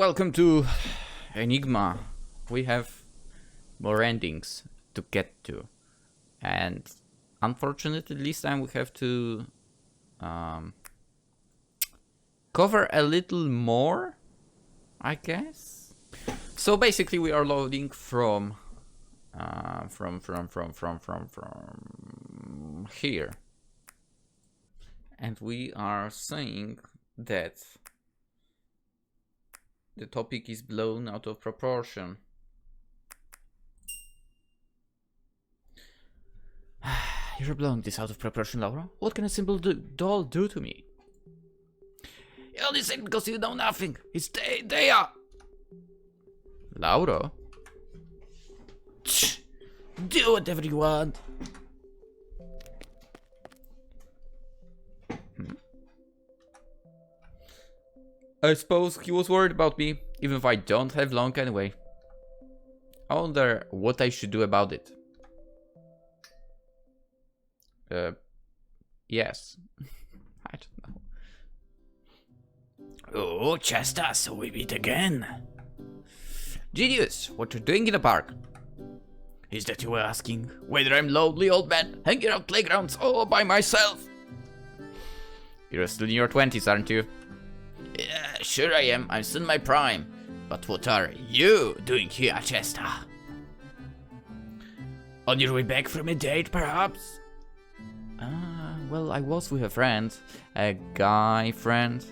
welcome to Enigma. We have more endings to get to, and unfortunately this time we have to cover a little more, I guess. So basically we are loading from here, and we are saying that the topic is blown out of proportion. You're blowing this out of proportion, Lauro. What can a simple doll do to me? You only say because you know nothing. It's they are. Lauro? Do whatever you want. I suppose he was worried about me, even if I don't have long anyway. I wonder what I should do about it. Yes. I don't know. Oh, Chester, so we meet again. Genius, what you're doing in the park? Is that you were asking? Whether I'm lonely old man, hanging out playgrounds all by myself? You're still in your 20s, aren't you? Yeah, sure I am. I'm still in my prime. But what are you doing here, Chester? On your way back from a date, perhaps? Well, I was with a friend. A guy friend.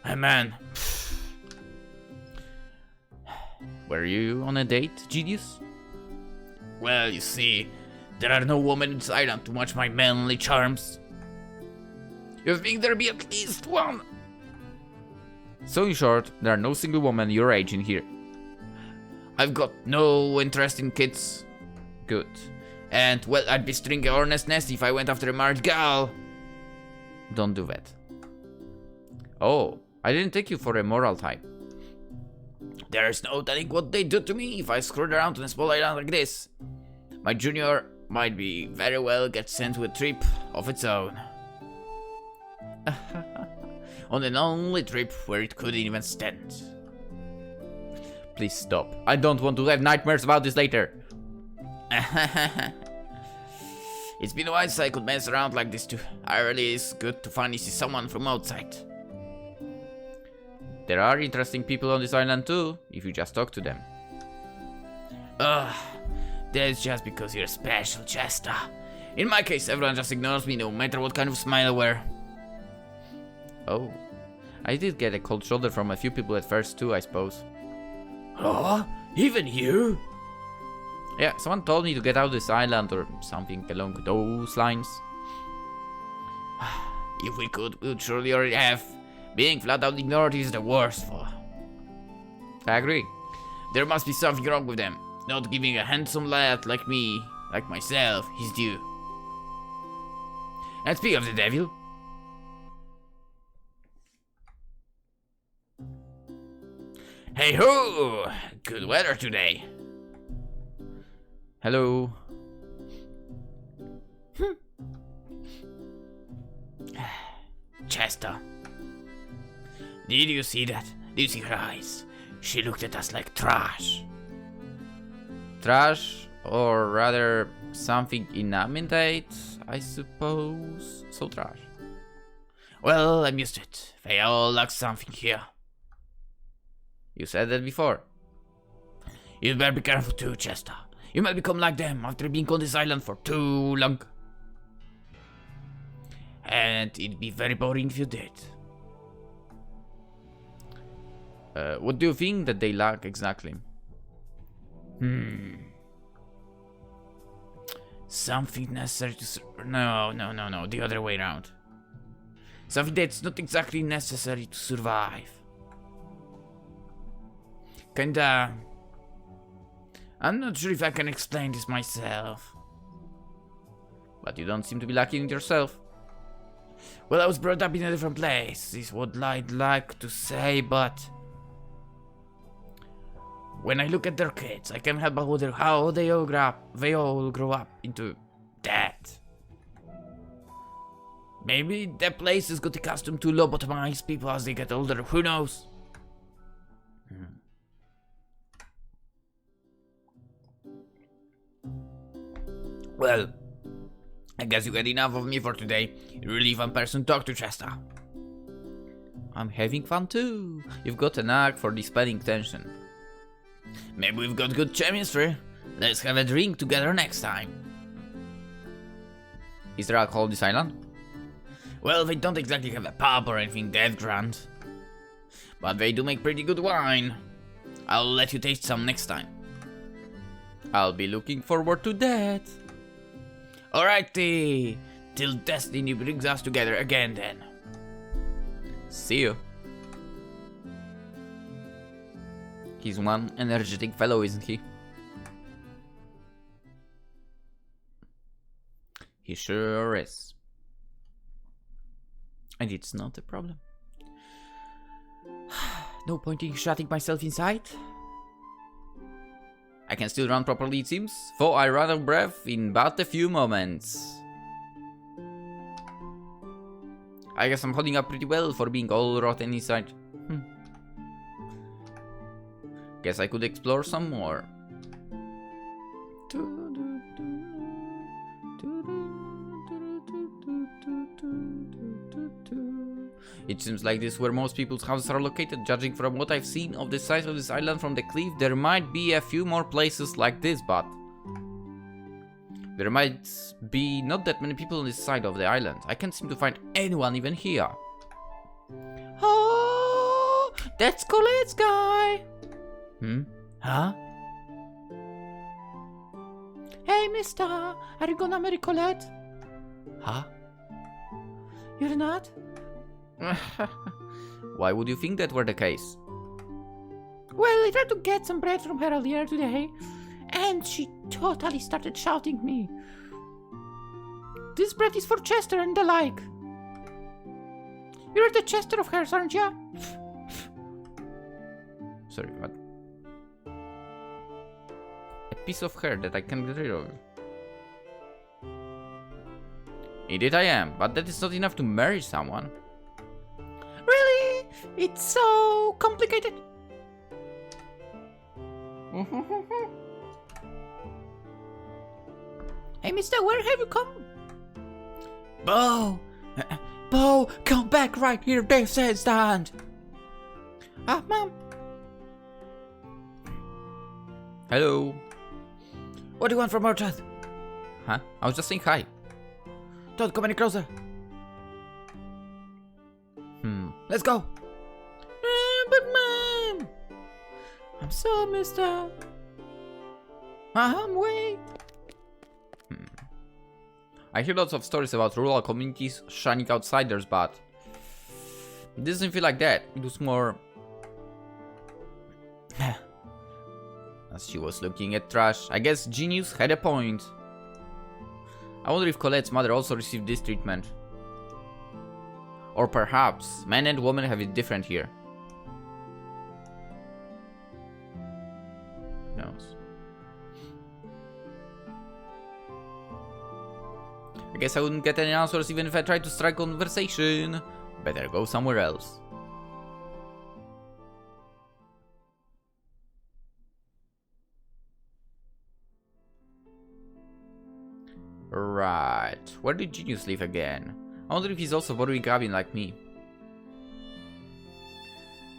A man. Were you on a date, Genius? Well, you see, there are no women in this island to match my manly charms. You think there'll be at least one? So in short, there are no single women your age in here. I've got no interest in kids. Good. And, well, I'd be stringing a hornet's nest if I went after a married gal. Don't do that. Oh, I didn't take you for a moral type. There's no telling what they'd do to me if I screwed around on a small island like this. My junior might be very well get sent to a trip of its own. On an only trip where it couldn't even stand. Please stop. I don't want to have nightmares about this later. It's been a while since I could mess around like this too. I really is good to finally see someone from outside. There are interesting people on this island too, if you just talk to them. That's just because you're special, Chester. In my case, everyone just ignores me no matter what kind of smile I wear. Oh, I did get a cold shoulder from a few people at first too, I suppose. Oh, even you? Yeah, someone told me to get out of this island or something along those lines. If we could, we'd surely already have. Being flat out ignored is the worst for. I agree. There must be something wrong with them. Not giving a handsome lad like me, like myself, his due. And speak of the devil. Hey ho! Good weather today. Hello. Chester. Did you see that? Did you see her eyes? She looked at us like trash. Trash, or rather something inanimate, I suppose. So trash. Well, I'm used to it. They all lack something here. You said that before. You'd better be careful too, Chester. You might become like them after being on this island for too long. And it'd be very boring if you did. What do you think that they lack exactly? Something necessary to No, the other way around. Something that's not exactly necessary to survive. Kinda... I'm not sure if I can explain this myself. But you don't seem to be lacking it yourself. Well, I was brought up in a different place, is what I'd like to say, but... when I look at their kids, I can't help but wonder how they all grow up into that. Maybe that place has got accustomed to lobotomize people as they get older, who knows? Well, I guess you had enough of me for today. You're really fun person to talk to, Chester. I'm having fun too. You've got a knack for dispelling tension. Maybe we've got good chemistry. Let's have a drink together next time. Is there alcohol on this island? Well, they don't exactly have a pub or anything that grand. But they do make pretty good wine. I'll let you taste some next time. I'll be looking forward to that. Alrighty. Till destiny brings us together again then. See you. He's one energetic fellow, isn't he? He sure is. And it's not a problem. No point in shutting myself inside. I can still run properly, it seems, though I run out of breath in but a few moments. I guess I'm holding up pretty well for being all rotten inside. Guess I could explore some more. It seems like this is where most people's houses are located. Judging from what I've seen of the size of this island from the cliff, there might be a few more places like this, but there might be not that many people on this side of the island. I can't seem to find anyone even here. Oh, that's Colette's guy. Huh? Hey, mister, are you gonna marry Colette? Huh? You're not? Why would you think that were the case? Well, I tried to get some bread from her earlier today, and she totally started shouting at me. This bread is for Chester and the like. You're the Chester of hers, aren't you? Sorry, what? A piece of hair that I can get rid of. Indeed I am, but that is not enough to marry someone. Really? It's so complicated. Hey, mister, where have you come? Bo! Bo, come back right here, Dave said stand! Ah, Mom. Hello. What do you want from our child? Huh? I was just saying hi. Don't come any closer. Let's go. But Mom! I'm so mister. Wait. I hear lots of stories about rural communities shunning outsiders, but it doesn't feel like that. It was more... As she was looking at trash, I guess Genius had a point. I wonder if Colette's mother also received this treatment. Or perhaps men and women have it different here. Who knows? I guess I wouldn't get any answers even if I tried to strike conversation. Better go somewhere else. Right. Where did Genius live again? I wonder if he's also borrowing cabin like me.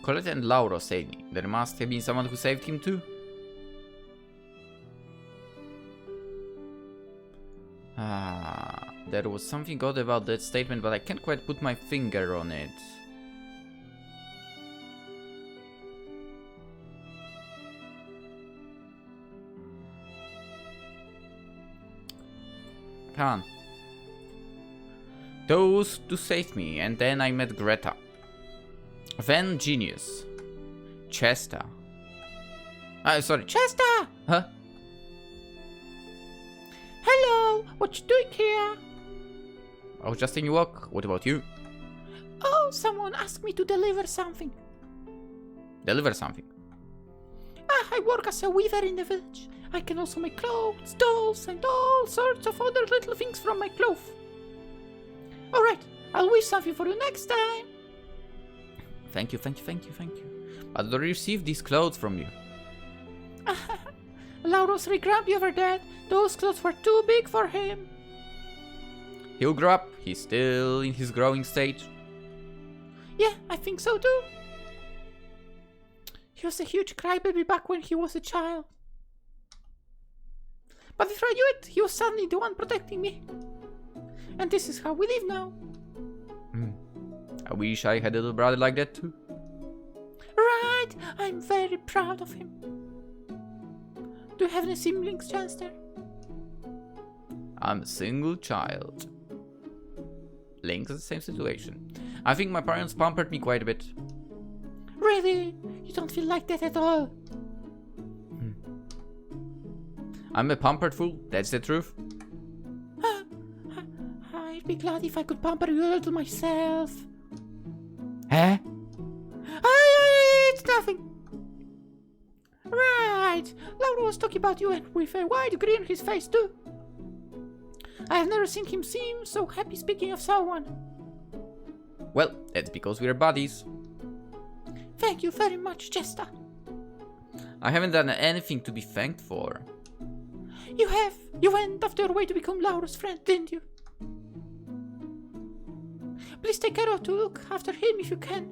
Colette and Lauro saved me. There must have been someone who saved him too. There was something odd about that statement, but I can't quite put my finger on it. Come on. Those two saved me, and then I met Greta. Then Genius. Chester. Sorry, Chester! Huh? Hello, what you doing here? I was just taking a walk. What about you? Oh, someone asked me to deliver something. Deliver something? I work as a weaver in the village. I can also make clothes, dolls, and all sorts of other little things from my cloth. Alright, I'll wish something for you next time. Thank you. But I received these clothes from you. Lauro's re-grumpy over that. Those clothes were too big for him. He'll grow up. He's still in his growing stage. Yeah, I think so too. He was a huge crybaby back when he was a child. But before I knew it, he was suddenly the one protecting me. And this is how we live now. I wish I had a little brother like that too. Right, I'm very proud of him. Do you have any siblings, Chester? I'm a single child. Lynx is the same situation. I think my parents pampered me quite a bit. Really? You don't feel like that at all? I'm a pampered fool, that's the truth. I'd be glad if I could pamper you a little myself. Huh? It's nothing. Right, Lauro was talking about you and with a wide grin on his face too. I've never seen him seem so happy speaking of someone. Well, that's because we're buddies. Thank you very much, Chester. I haven't done anything to be thanked for. You have. You went after your way to become Lauro's friend, didn't you? Please take care of to look after him if you can.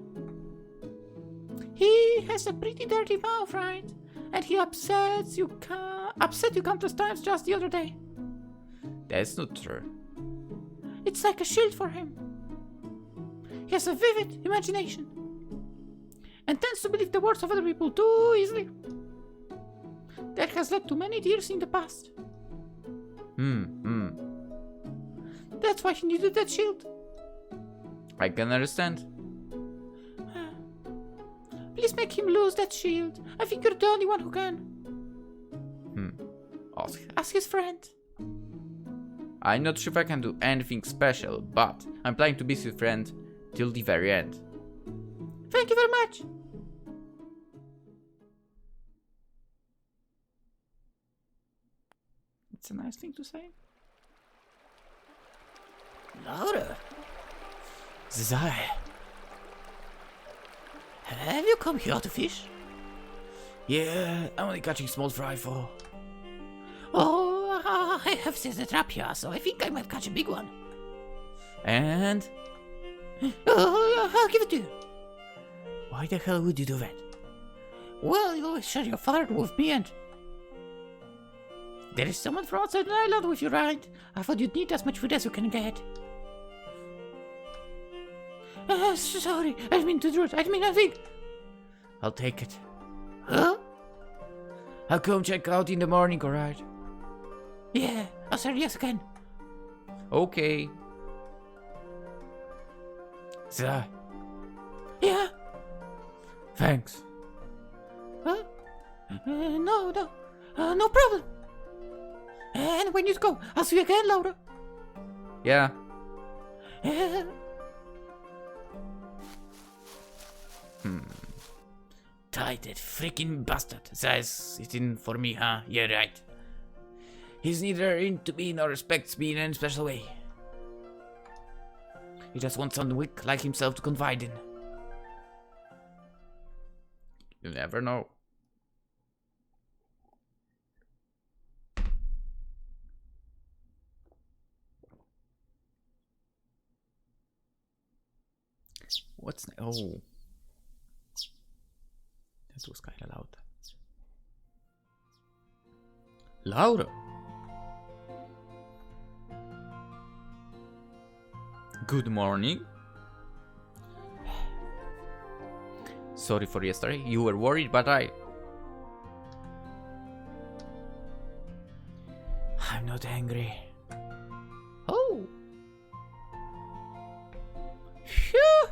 He has a pretty dirty mouth, right? And he upset you countless times just the other day. That's not true. It's like a shield for him. He has a vivid imagination and tends to believe the words of other people too easily. That has led to many tears in the past. That's why he needed that shield. I can understand. Please make him lose that shield. I think you're the only one who can. Ask his friend. I'm not sure if I can do anything special, but I'm planning to be his friend till the very end. Thank you very much. It's a nice thing to say. Lauro. Zai. Have you come here to fish? Yeah, I'm only catching small fry for... Oh, I have set a trap here, so I think I might catch a big one. And? I'll give it to you. Why the hell would you do that? Well, you always share your fire with me and... There is someone from outside the island with you, right? I thought you'd need as much food as you can get. Sorry, I didn't mean to do it. I didn't mean nothing. I'll take it. Huh? I'll come check out in the morning, alright? Yeah, I'll say yes again. Okay. Zai. Yeah? Thanks. Huh? No problem. And when you go, I'll see you again, Lauro. Yeah. Tight, that freaking bastard. Says it's in for me, huh? Yeah, right. He's neither into me nor respects me in any special way. He just wants someone weak like himself to confide in. You never know. What's... Oh. That was kinda loud. Lauro. Good morning. Sorry for yesterday. You were worried, but I'm not angry. Oh. Phew.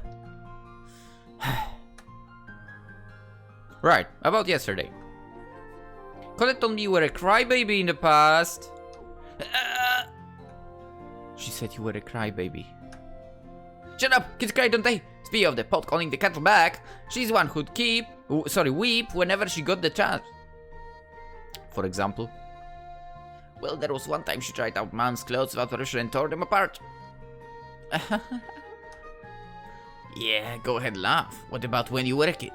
Right, about yesterday. Colette told me you were a crybaby in the past. She said you were a crybaby. Shut up! Kids cry, don't they? Speaking of the pot calling the kettle back, she's the one who'd weep whenever she got the chance. For example. Well, there was one time she tried out Mom's clothes without pressure and tore them apart. Yeah, go ahead, laugh. What about when you were a kid?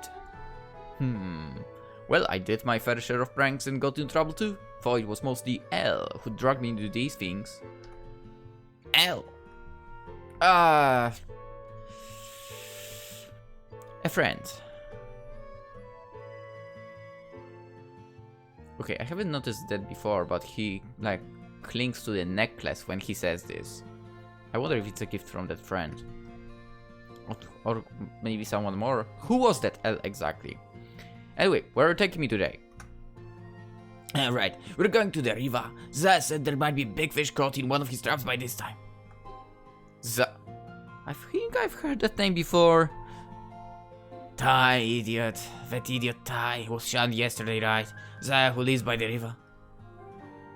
Well, I did my fair share of pranks and got in trouble too. Though it was mostly L who dragged me into these things. L. A friend. Okay, I haven't noticed that before, but he, like, clings to the necklace when he says this. I wonder if it's a gift from that friend. Or maybe someone more. Who was that L exactly? Anyway, where are you taking me today? Right, we're going to the river. Za said there might be big fish caught in one of his traps by this time. I think I've heard that name before. Tai, idiot. That idiot Tai was shot yesterday, right? Za, who lives by the river.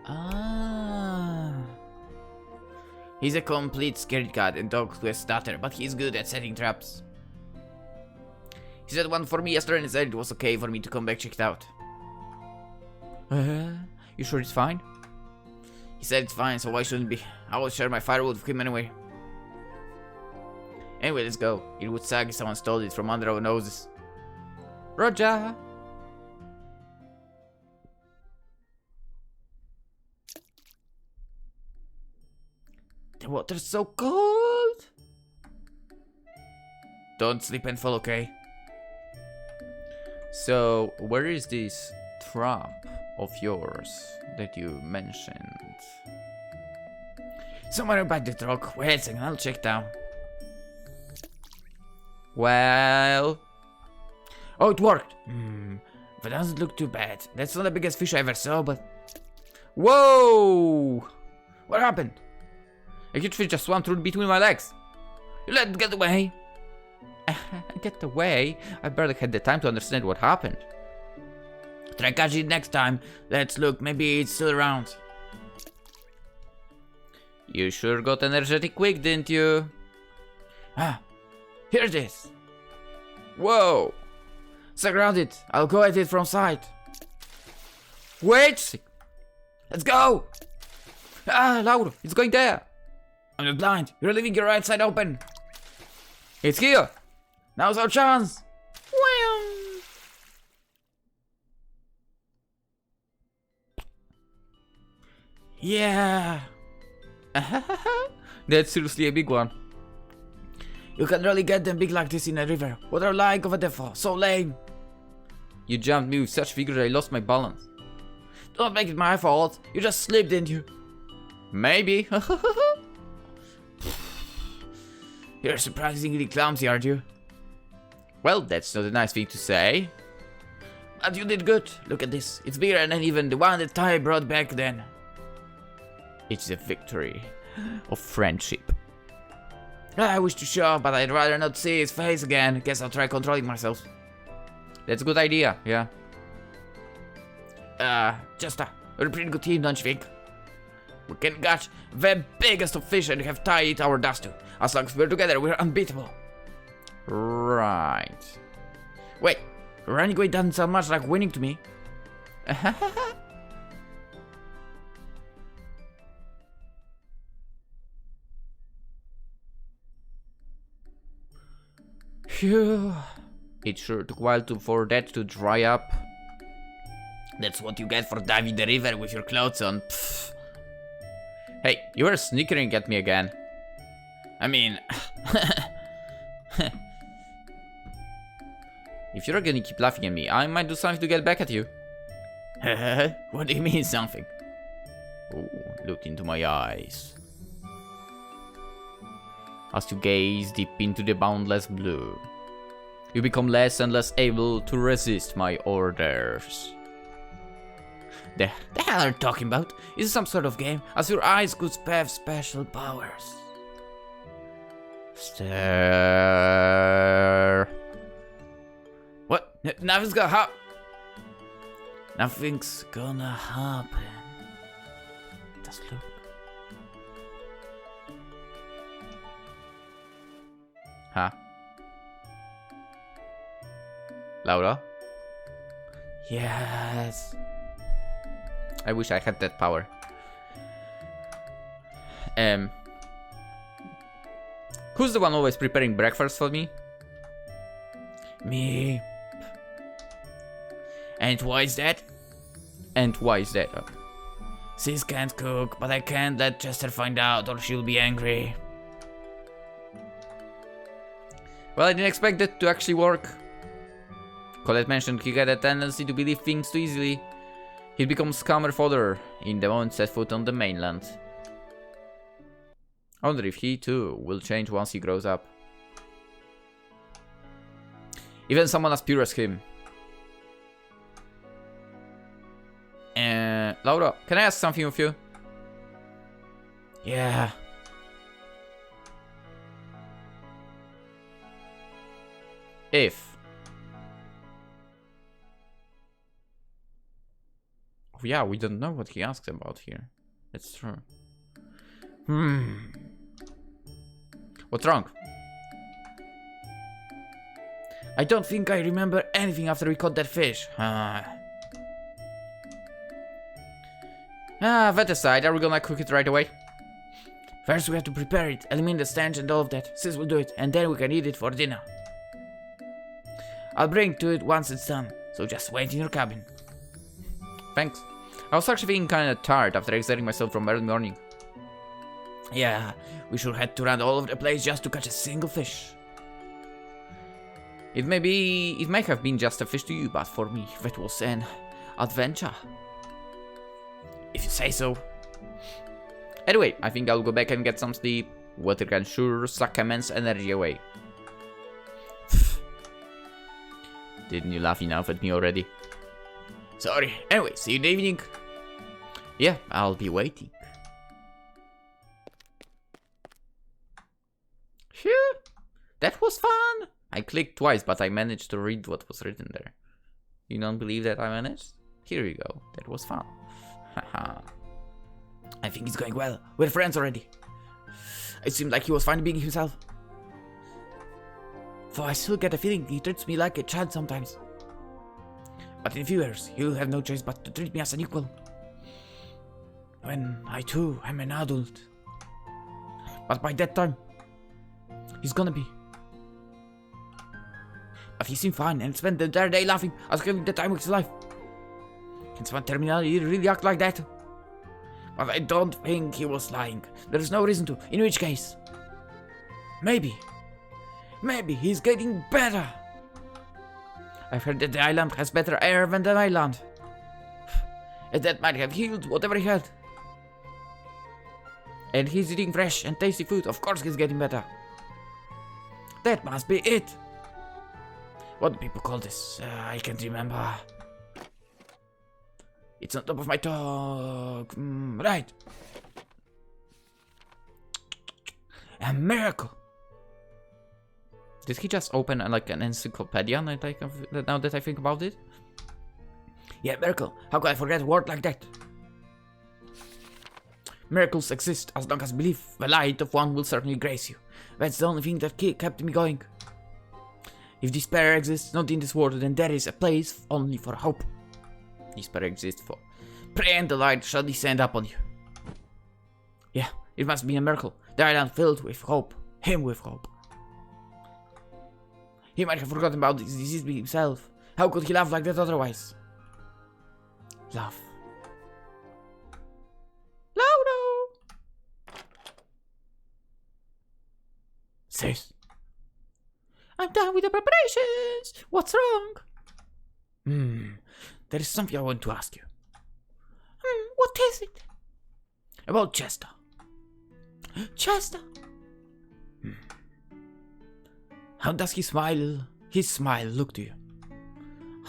Ah. He's a complete scaredy cat and talks to a stutter, but he's good at setting traps. He set one for me yesterday and said it was okay for me to come back check it out. You sure it's fine? He said it's fine, so why shouldn't it be? I will share my firewood with him anyway. Anyway, let's go. It would suck if someone stole it from under our noses. Roger. The water's so cold. Don't slip and fall, okay? So, where is this trap of yours that you mentioned? Somewhere by the truck. Wait a second, I'll check down. Well... Oh, it worked! But doesn't look too bad. That's not the biggest fish I ever saw, but... Whoa! What happened? A huge fish just swam through between my legs. You let it get away? Get away? I barely had the time to understand what happened. Try catching it next time. Let's look, maybe it's still around. You sure got energetic quick, didn't you? Ah, here it is. Whoa! Stuck around it. I'll go at it from sight. Wait! Let's go! Ah, Lauro, it's going there! I'm not blind. You're leaving your right side open. It's here! Now's our chance. Wham! Yeah. That's seriously a big one. You can really get them big like this in a river. What are like of a devil? So lame. You jumped me with such vigor that I lost my balance. Don't make it my fault. You just slipped, didn't you? Maybe. You're surprisingly clumsy, aren't you? Well, that's not a nice thing to say. But you did good. Look at this. It's bigger than even the one that Ty brought back then. It's a victory of friendship. I wish to show, but I'd rather not see his face again. Guess I'll try controlling myself. That's a good idea, yeah. We're a pretty good team, don't you think? We can catch the biggest of fish and have Ty eat our dust too. As long as we're together, we're unbeatable. Right. Wait, running away doesn't sound much like winning to me. Phew. It sure took a while for that to dry up. That's what you get for diving the river with your clothes on. Pfft. Hey, you were snickering at me again. I mean... If you're gonna keep laughing at me, I might do something to get back at you. What do you mean something? Ooh, look into my eyes. As you gaze deep into the boundless blue, you become less and less able to resist my orders. The hell are you talking about? Is it some sort of game? As your eyes could have special powers. Stare. What? Nothing's gonna happen. Nothing's gonna happen. Just look. Huh? Lauro? Yes. I wish I had that power. Who's the one always preparing breakfast for me? Me. And why is that? And why is that? Sis can't cook, but I can't let Chester find out or she'll be angry. Well, I didn't expect that to actually work. Colette mentioned he had a tendency to believe things too easily. He'd become scammer fodder in the moment set foot on the mainland. I wonder if he too will change once he grows up. Even someone as pure as him. Lauro, can I ask something of you? Yeah. If... Oh, yeah, we don't know what he asks about here. That's true. What's wrong? I don't think I remember anything after we caught that fish. That aside, are we gonna cook it right away? First we have to prepare it, eliminate the stench and all of that. Sis will do it, and then we can eat it for dinner. I'll bring to it once it's done, so just wait in your cabin. Thanks. I was actually feeling kinda tired after exerting myself from early morning. Yeah, we sure had to run all over the place just to catch a single fish. It may have been just a fish to you, but for me, that was an adventure. If you say so. Anyway, I think I'll go back and get some sleep. Water can sure suck immense energy away. Didn't you laugh enough at me already? Sorry. Anyway, see you in the evening. Yeah, I'll be waiting. Phew, that was fun. I clicked twice, but I managed to read what was written there. You don't believe that I managed? Here you go. That was fun. Haha. I think it's going well. We're friends already. It seemed like he was finally being himself. Though I still get a feeling he treats me like a child sometimes. But in a few years, he'll have no choice but to treat me as an equal. When I too am an adult. But by that time, he's gonna be. But he seemed fine and spent the entire day laughing as having the time of his life. Can someone tell me now he really act like that? But I don't think he was lying. There's no reason to, in which case. Maybe he's getting better. I've heard that the island has better air than the mainland. And that might have healed whatever he had. And he's eating fresh and tasty food. Of course he's getting better. That must be it. What do people call this? I can't remember. It's on top of my tongue. Right. A miracle. Did he just open like an encyclopedia now that I think about it? Yeah, miracle. How could I forget a word like that? Miracles exist as long as belief, the light of one will certainly grace you. That's the only thing that kept me going. If despair exists not in this world, then there is a place only for hope. Despair exists for. Pray and the light shall descend upon you. Yeah, it must be a miracle. The island filled with hope. Him with hope. He might have forgotten about his disease himself. How could he laugh like that otherwise? Laugh. Lauro! Sis. I'm done with the preparations. What's wrong? There is something I want to ask you. What is it? About Chester. Chester? How does his smile look to you?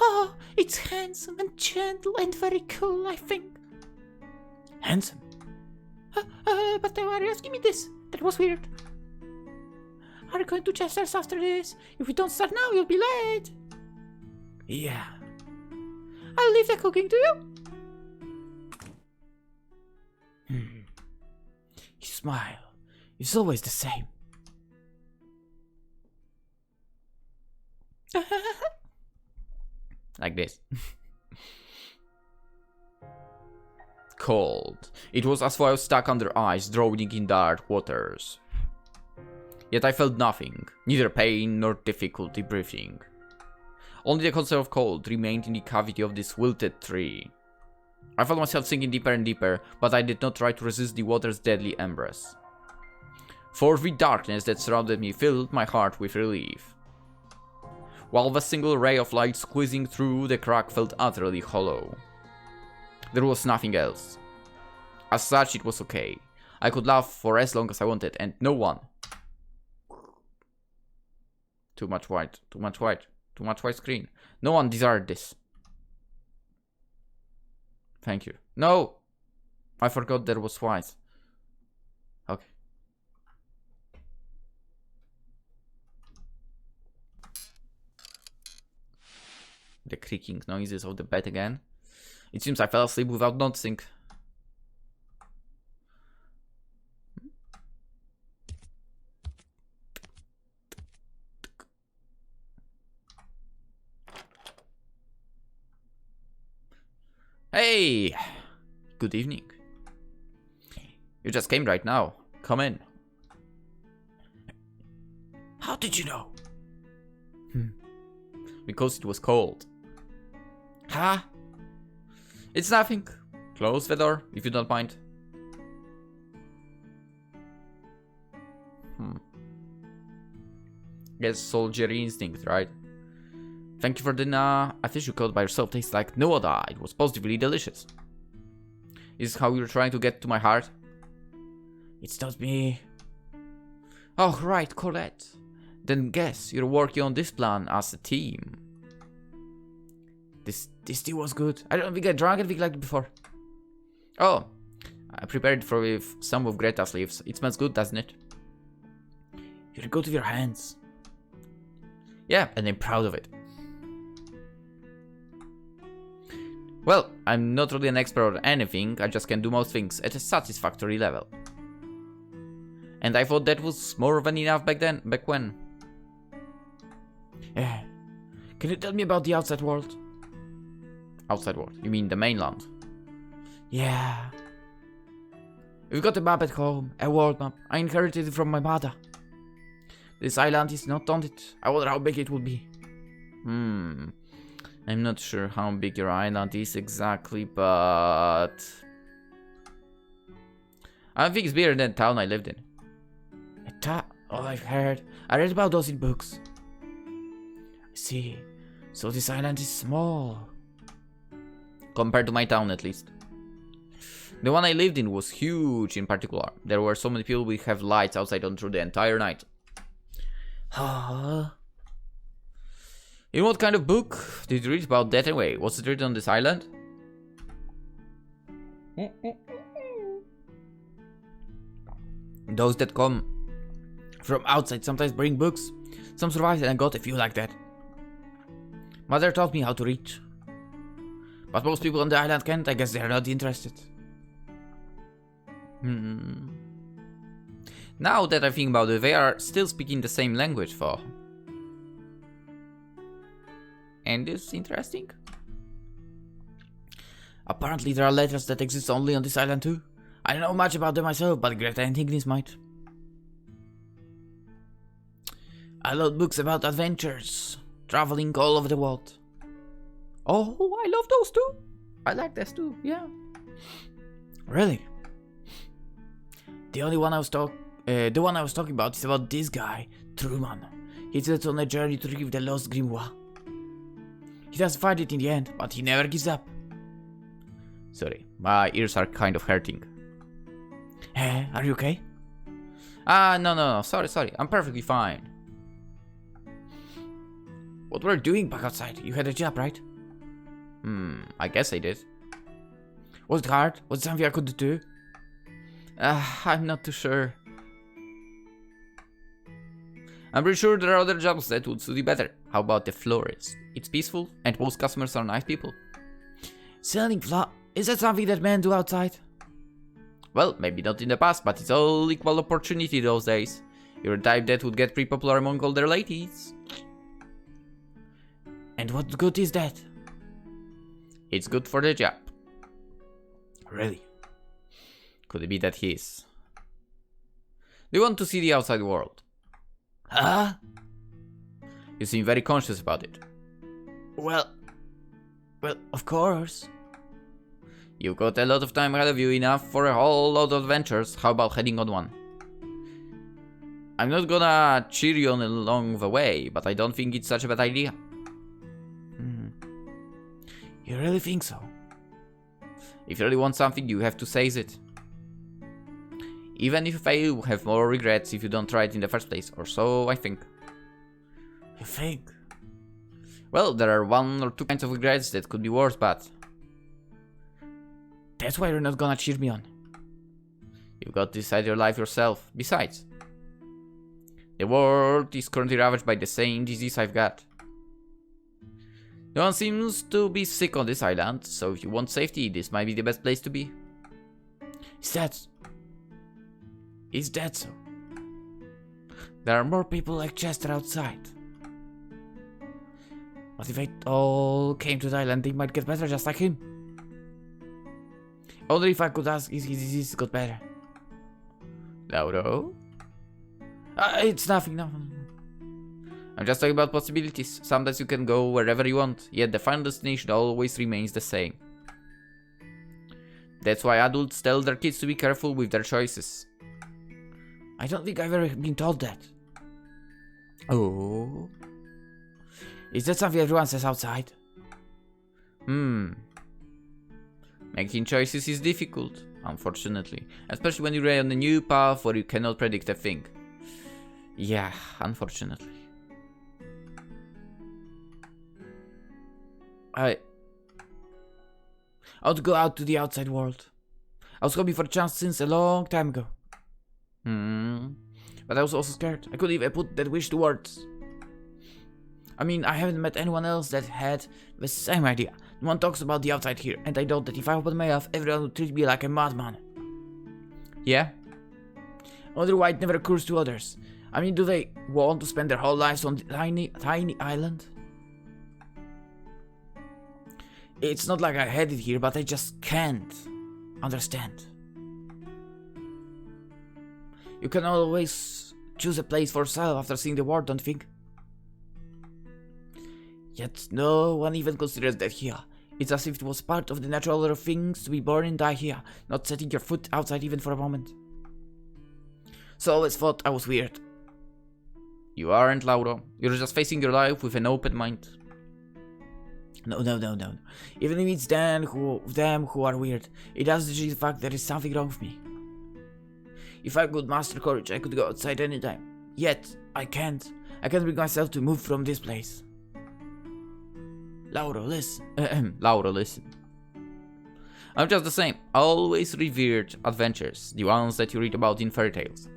Oh, it's handsome and gentle and very cool, I think. Handsome? But why are you asking me this? That was weird. Are you going to Chester's after this? If we don't start now, you'll be late. Yeah. I'll leave the cooking to you. His smile is always the same. Like this. Cold. It was as though I was stuck under ice, drowning in dark waters. Yet I felt nothing, neither pain nor difficulty breathing. Only the concept of cold remained in the cavity of this wilted tree. I felt myself sinking deeper and deeper, but I did not try to resist the water's deadly embrace. For the darkness that surrounded me filled my heart with relief, while the single ray of light squeezing through the crack felt utterly hollow. There was nothing else. As such, it was okay. I could laugh for as long as I wanted, and no one... Too much white screen. No one desired this. Thank you. No! I forgot there was white. Okay. The creaking noises of the bed again. It seems I fell asleep without noticing. Hey! Good evening. You just came right now. Come in. How did you know? Because it was cold. Huh? It's nothing. Close the door, if you don't mind. Guess soldier instinct, right? Thank you for dinner. A fish you caught by yourself tastes like no other. It was positively delicious. Is this how you're trying to get to my heart? It's not me. Oh, right, correct. Then guess you're working on this plan as a team. This tea was good. I don't think I drank anything like it before. Oh, I prepared it for with some of Greta's leaves. It smells good, doesn't it? You're good with your hands. Yeah, and I'm proud of it. Well, I'm not really an expert on anything, I just can do most things at a satisfactory level. And I thought that was more than enough back when. Yeah. Can you tell me about the outside world? Outside world? You mean the mainland? Yeah. We've got a map at home, a world map. I inherited it from my mother. This island is not on it. I wonder how big it would be. I'm not sure how big your island is exactly, but... I think it's bigger than the town I lived in. Oh, I've heard. I read about those in books. I see. So this island is small. Compared to my town, at least. The one I lived in was huge in particular. There were so many people we have lights outside on through the entire night. In what kind of book did you read about that anyway? Was it written on this island? Those that come from outside sometimes bring books. Some survived and I got a few like that. Mother taught me how to read. But most people on the island can't. I guess they're not interested. Now that I think about it, they are still speaking the same language though. And it's interesting. Apparently there are letters that exist only on this island too. I don't know much about them myself, but Greta and Ignis might. I love books about adventures, traveling all over the world. Oh, I love those too. I like this too, yeah. Really? The one I was talking about is about this guy, Truman. He sets on a journey to retrieve the lost grimoire. He doesn't find it in the end, but he never gives up. Sorry, my ears are kind of hurting. Are you okay? No, sorry, I'm perfectly fine. What were you doing back outside? You had a job, right? I guess I did. Was it hard? Was it something I could do? I'm not too sure. I'm pretty sure there are other jobs that would suit you better. How about the florist? It's peaceful, and most customers are nice people. Selling flowers? Is that something that men do outside? Well, maybe not in the past, but it's all equal opportunity those days. You're a type that would get pretty popular among older ladies. And what good is that? It's good for the job. Really? Could it be that he is? Do you want to see the outside world? Huh? You seem very conscious about it. Well, of course. You've got a lot of time ahead of you, enough for a whole lot of adventures. How about heading on one? I'm not gonna cheer you on along the way, but I don't think it's such a bad idea. You really think so? If you really want something, you have to seize it. Even if you fail, you have more regrets if you don't try it in the first place, or so I think. You think? Well, there are 1 or 2 kinds of regrets that could be worse, but that's why you're not gonna cheer me on. you've got to decide your life yourself. Besides, the world is currently ravaged by the same disease I've got. No one seems to be sick on this island, so if you want safety, this might be the best place to be. Is that so? There are More more people like Chester outside. What if they all came to the island? They might get better just like him. Only if I could ask if his disease got better. Lauro? It's nothing. I'm just talking about possibilities. Sometimes you can go wherever you want, yet the final destination always remains the same. That's why adults tell their kids to be careful with their choices. I don't think I've ever been told that. Oh? Is that something everyone says outside? Making choices is difficult, unfortunately. Especially when you're on a new path where you cannot predict a thing. Yeah, unfortunately. I want to go out to the outside world. I was hoping for a chance since a long time ago. But I was also scared. I couldn't even put that wish to words. I mean, I haven't met anyone else that had the same idea. No one talks about the outside here, and I know that if I open my mouth, everyone would treat me like a madman. Yeah? I wonder why it never occurs to others. I mean, do they want to spend their whole lives on the tiny island? It's not like I had it here, but I just can't understand. You can always choose a place for yourself after seeing the world, don't you think? Yet no one even considers that here. It's as if it was part of the natural order of things to be born and die here, not setting your foot outside even for a moment. So I always thought I was weird. You aren't, Lauro. You're just facing your life with an open mind. No. Even if it's them who are weird, it doesn't change the fact there is something wrong with me. If I could master courage, I could go outside anytime. Yet, I can't. I can't bring myself to move from this place. Lauro, listen. Lauro, listen. I'm just the same. Always revered adventures, the ones that you read about in fairy tales.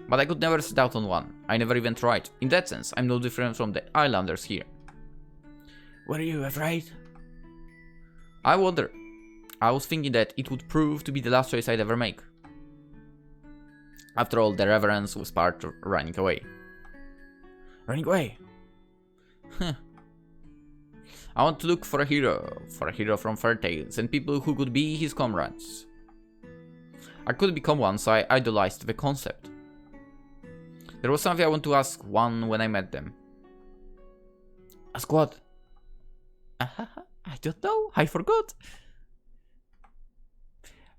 But I could never set out on one. I never even tried. In that sense, I'm no different from the islanders here. Were you afraid? I wonder. I was thinking that it would prove to be the last choice I'd ever make. After all, the reverence was part of running away. Running away? I want to look for a hero from fairy tales, and people who could be his comrades. I couldn't become one, so I idolized the concept. There was something I want to ask one when I met them. Ask what? I don't know, I forgot.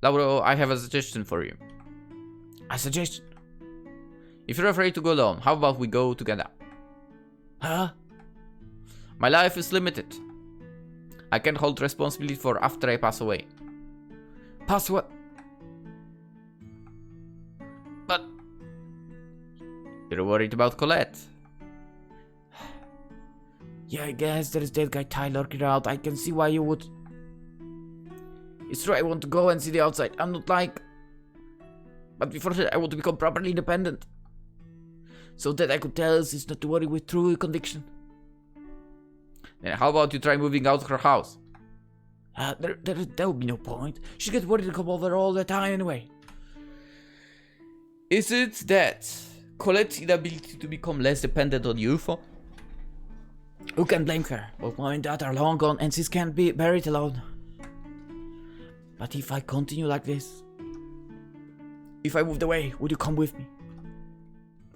Lauro, I have a suggestion for you. A suggestion? If you're afraid to go alone, how about we go together? Huh? My life is limited. I can't hold responsibility for after I pass away. Pass what? But you're worried about Colette. Yeah, I guess there's that guy Tyler around. I can see why you would. It's true, I want to go and see the outside. I'm not like. But before that, I want to become properly independent. So that I could tell us not to worry with true conviction. Then how about you try moving out of her house? There would be no point. She gets worried to come over all the time anyway. Is it that Colette's inability to become less dependent on you for? Who can blame her? Both mom and dad are long gone and sis can't be buried alone. But if I continue like this, if I moved away, would you come with me?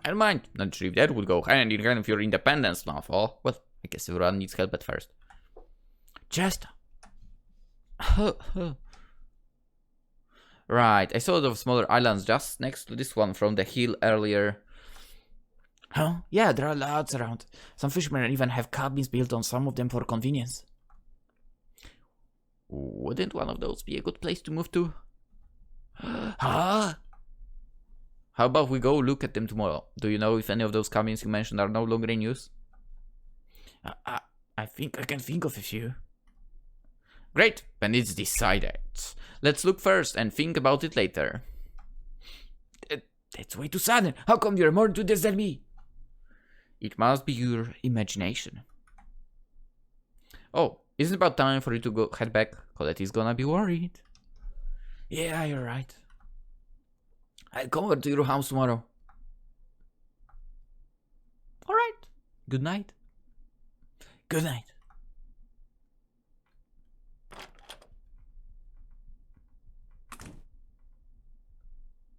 I don't mind. Not sure if that would go hand in hand with your independence now, well, I guess everyone needs help at first. Just. Right, I saw those smaller islands just next to this one from the hill earlier. Huh? Yeah, there are lots around. Some fishermen even have cabins built on some of them for convenience. Wouldn't one of those be a good place to move to? Huh? How about we go look at them tomorrow? Do you know if any of those cabins you mentioned are no longer in use? I think I can think of a few. Great, then it's decided. Let's look first and think about it later. That's way too sudden. How come you're more into this than me? It must be your imagination. Oh, isn't it about time for you to go head back? Colette is gonna be worried. Yeah, you're right. I'll come over to your house tomorrow. Alright. Good night. Good night.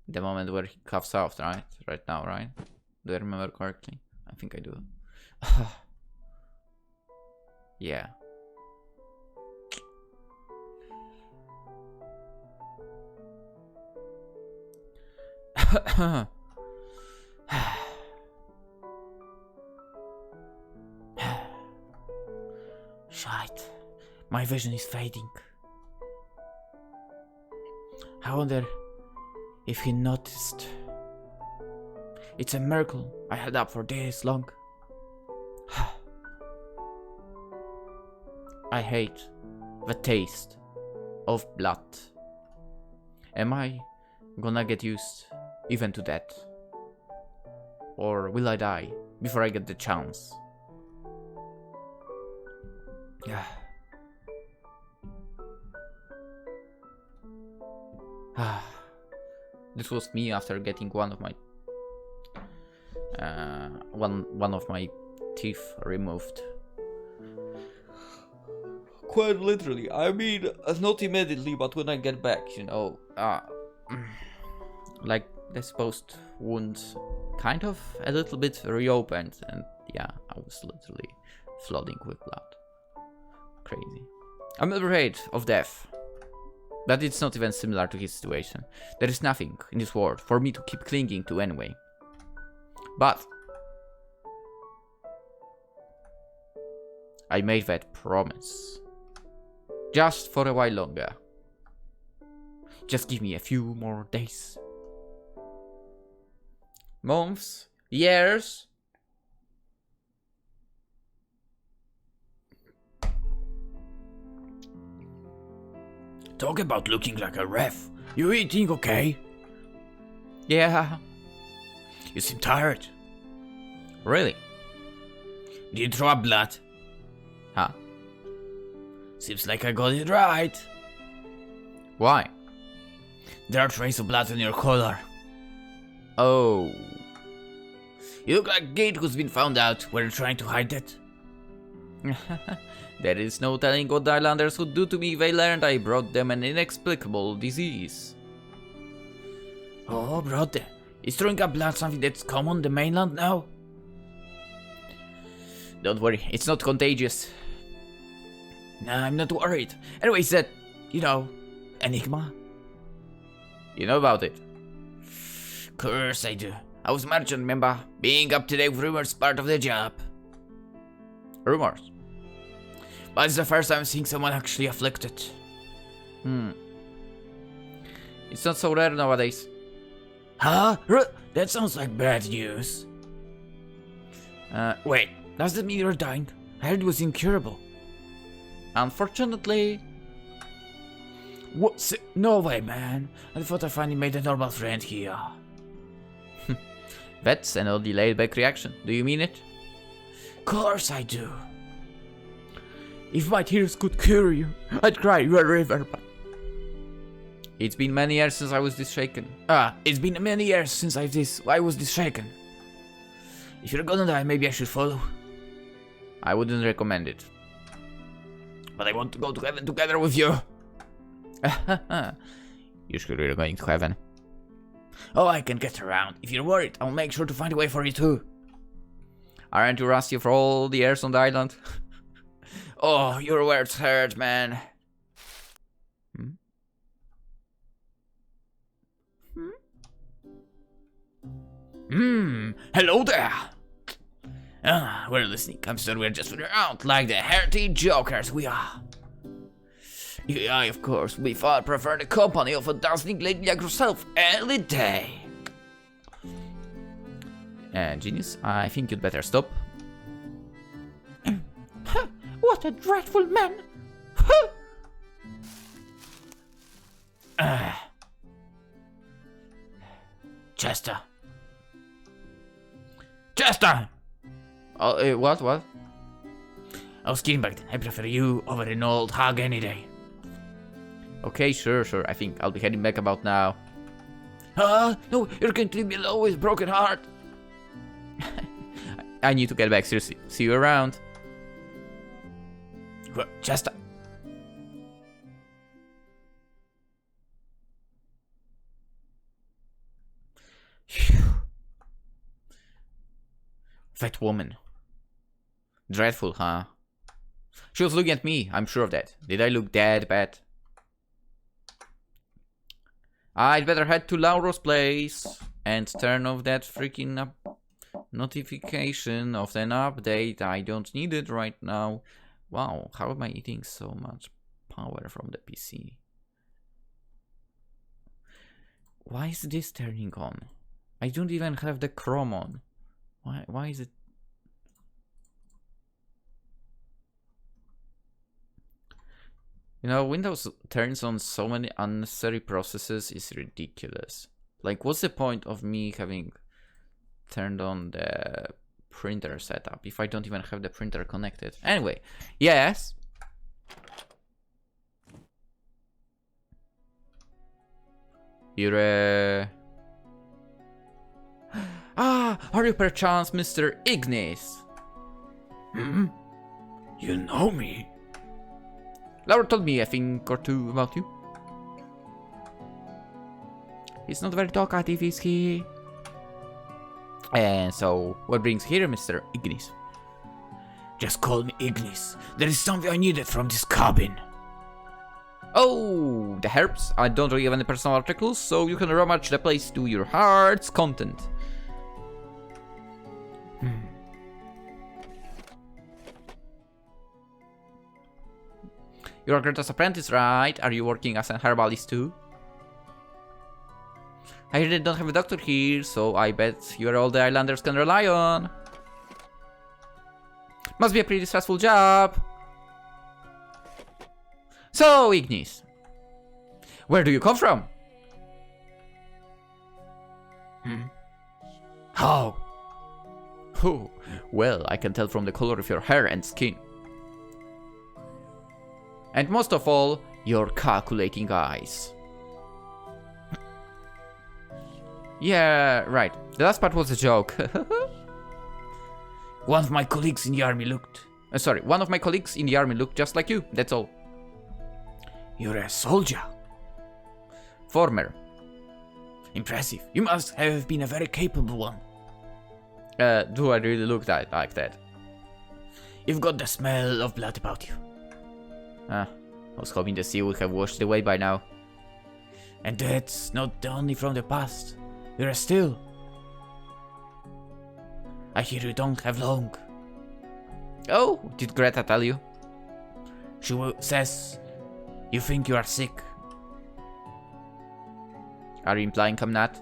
The moment where he coughs out, right? Right now, right? Do I remember correctly? I think I do. Yeah. Shite. My vision is fading. I wonder if he noticed. It's a miracle I held up for this long. I hate the taste of blood. Am I gonna get used even to that? Or will I die before I get the chance? This was me after getting one of my teeth removed. Quite literally. I mean, not immediately, but when I get back, you know, like the supposed wound kind of a little bit reopened, and yeah, I was literally flooding with blood. Crazy. I'm afraid of death, but it's not even similar to his situation. There is nothing in this world for me to keep clinging to anyway. But I made that promise. Just for a while longer. Just give me a few more days. Months? Years? Talk about looking like a ref. You eating okay? Yeah. You seem tired. Really? Did you throw up blood? Huh? Seems like I got it right. Why? There are traces of blood on your collar. Oh. You look like a kid who's been found out. Were you trying to hide it? There is no telling what the islanders would do to me if they learned I brought them an inexplicable disease. Oh, brother. Is throwing up blood something that's common on the mainland now? Don't worry, it's not contagious. Nah, I'm not worried. Anyways, that, you know, Enigma? You know about it? Course I do. I was merchant, remember? Being up to date with rumors is part of the job. Rumors? But it's the first time seeing someone actually afflicted. It's not so rare nowadays. Huh? That sounds like bad news. Wait, does that mean you're dying? I heard it was incurable. Unfortunately... What? No way, man. I thought I finally made a normal friend here. That's an oddly laid-back reaction. Do you mean it? Course I do. If my tears could cure you, I'd cry you a river, but... It's been many years since I was this shaken. It's been many years since I was this shaken. If you're gonna die, maybe I should follow. I wouldn't recommend it. But I want to go to heaven together with you. You should be going to heaven. Oh, I can get around. If you're worried, I'll make sure to find a way for you too. Aren't you rusty for all the airs on the island? Oh, your words hurt, man. Hello there. We're listening. I'm sure we're just figuring out like the hearty jokers we are. I, of course, we far prefer the company of a dazzling lady like yourself any day. Genius, I think you'd better stop. What a dreadful man! Chester! Chester! Oh, what? I was kidding back then. I prefer you over an old hog any day. Okay, sure. I think I'll be heading back about now. No, you're going to leave me alone with a broken heart. I need to get back, seriously. See you around. Well, Chester. That woman. Dreadful, huh? She was looking at me, I'm sure of that. Did I look that bad? I'd better head to Lauro's place and turn off that freaking notification of an update. I don't need it right now. Wow, how am I eating so much power from the PC? Why is this turning on? I don't even have the Chrome on. Why is it? You know, Windows turns on so many unnecessary processes is ridiculous. Like, what's the point of me having turned on the printer setup if I don't even have the printer connected? Anyway, yes. You're are you perchance Mr. Ignis? You know me? Lauro told me a thing or two about you. He's not very talkative, is he? And so, what brings here Mr. Ignis? Just call me Ignis. There is something I needed from this cabin. Oh, the herbs. I don't really have any personal articles, so you can rummage the place to your heart's content. You're Greta's apprentice, right? Are you working as an herbalist too? I really don't have a doctor here, so I bet you're all the islanders can rely on. Must be a pretty stressful job. So, Ignis, where do you come from? How? Oh, well, I can tell from the color of your hair and skin. And most of all, your calculating eyes. Yeah, right. The last part was a joke. One of my colleagues in the army looked. One of my colleagues in the army looked just like you, that's all. You're a soldier. Former. Impressive. You must have been a very capable one. Do I really look like that? You've got the smell of blood about you. I was hoping the sea would have washed away by now. And that's not only from the past. You're still. I hear you don't have long. Oh, did Greta tell you? She says you think you are sick. Are you implying I'm not?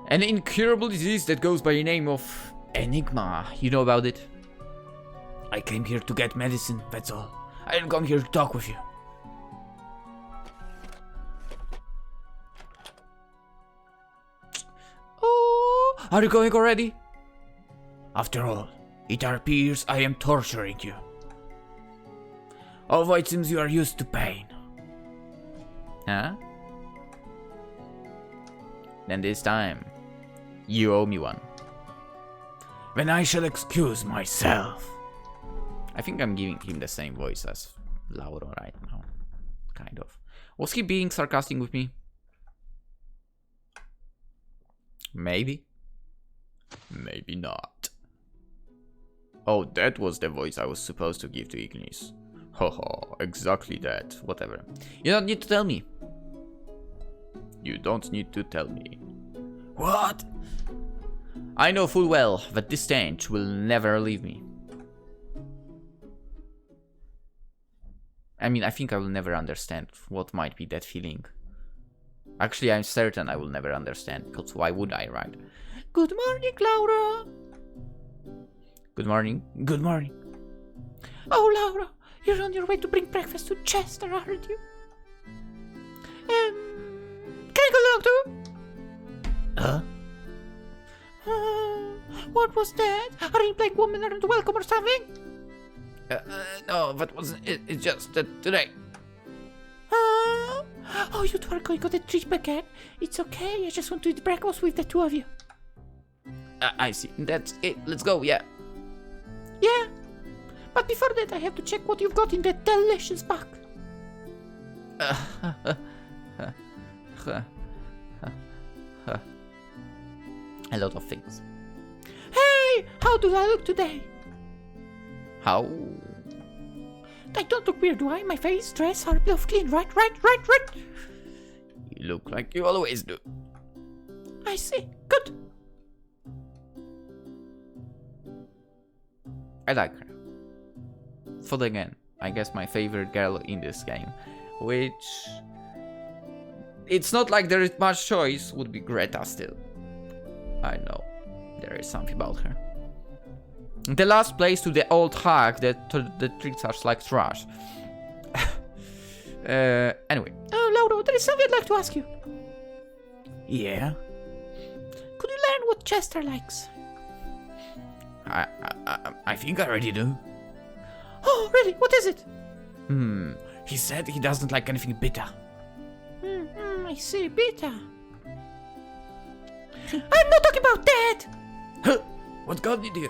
An incurable disease that goes by the name of Enigma. You know about it? I came here to get medicine, that's all. I didn't come here to talk with you. Oh, are you going already? After all, it appears I am torturing you. Although it seems you are used to pain. Huh? Then this time, you owe me one. When I shall excuse myself. I think I'm giving him the same voice as Lauro right now. Kind of. Was he being sarcastic with me? Maybe. Maybe not. Oh, that was the voice I was supposed to give to Ignis. Haha, exactly that. Whatever. You don't need to tell me. You don't need to tell me. What? I know full well that this stench will never leave me. I mean, I think I will never understand what might be that feeling. Actually, I'm certain I will never understand, because why would I, right? Good morning, Lauro. Good morning. Good morning. Oh, Lauro, you're on your way to bring breakfast to Chester, aren't you? Can I go along too? Huh? What was that? Are you playing Woman Aren't Welcome or something? No, that wasn't it. It's just that today. Oh, you two are going on the trip again? It's okay, I just want to eat breakfast with the two of you. I see. That's it. Let's go, yeah. Yeah, but before that I have to check what you've got in that delicious bag. A lot of things. Hey, how do I look today? How? I don't look weird, do I? My face, dress, are both clean, right? You look like you always do. I see, good. I like her. For again, I guess my favorite girl in this game, which it's not like there is much choice, would be Greta still. I know, there is something about her. The last place to the old hag that treats us like trash. Anyway. Oh, Lauro, there is something I'd like to ask you. Yeah? Could you learn what Chester likes? I think I already do. Oh, really? What is it? He said he doesn't like anything bitter. I see, bitter. I'm not talking about that! Huh? What got you there?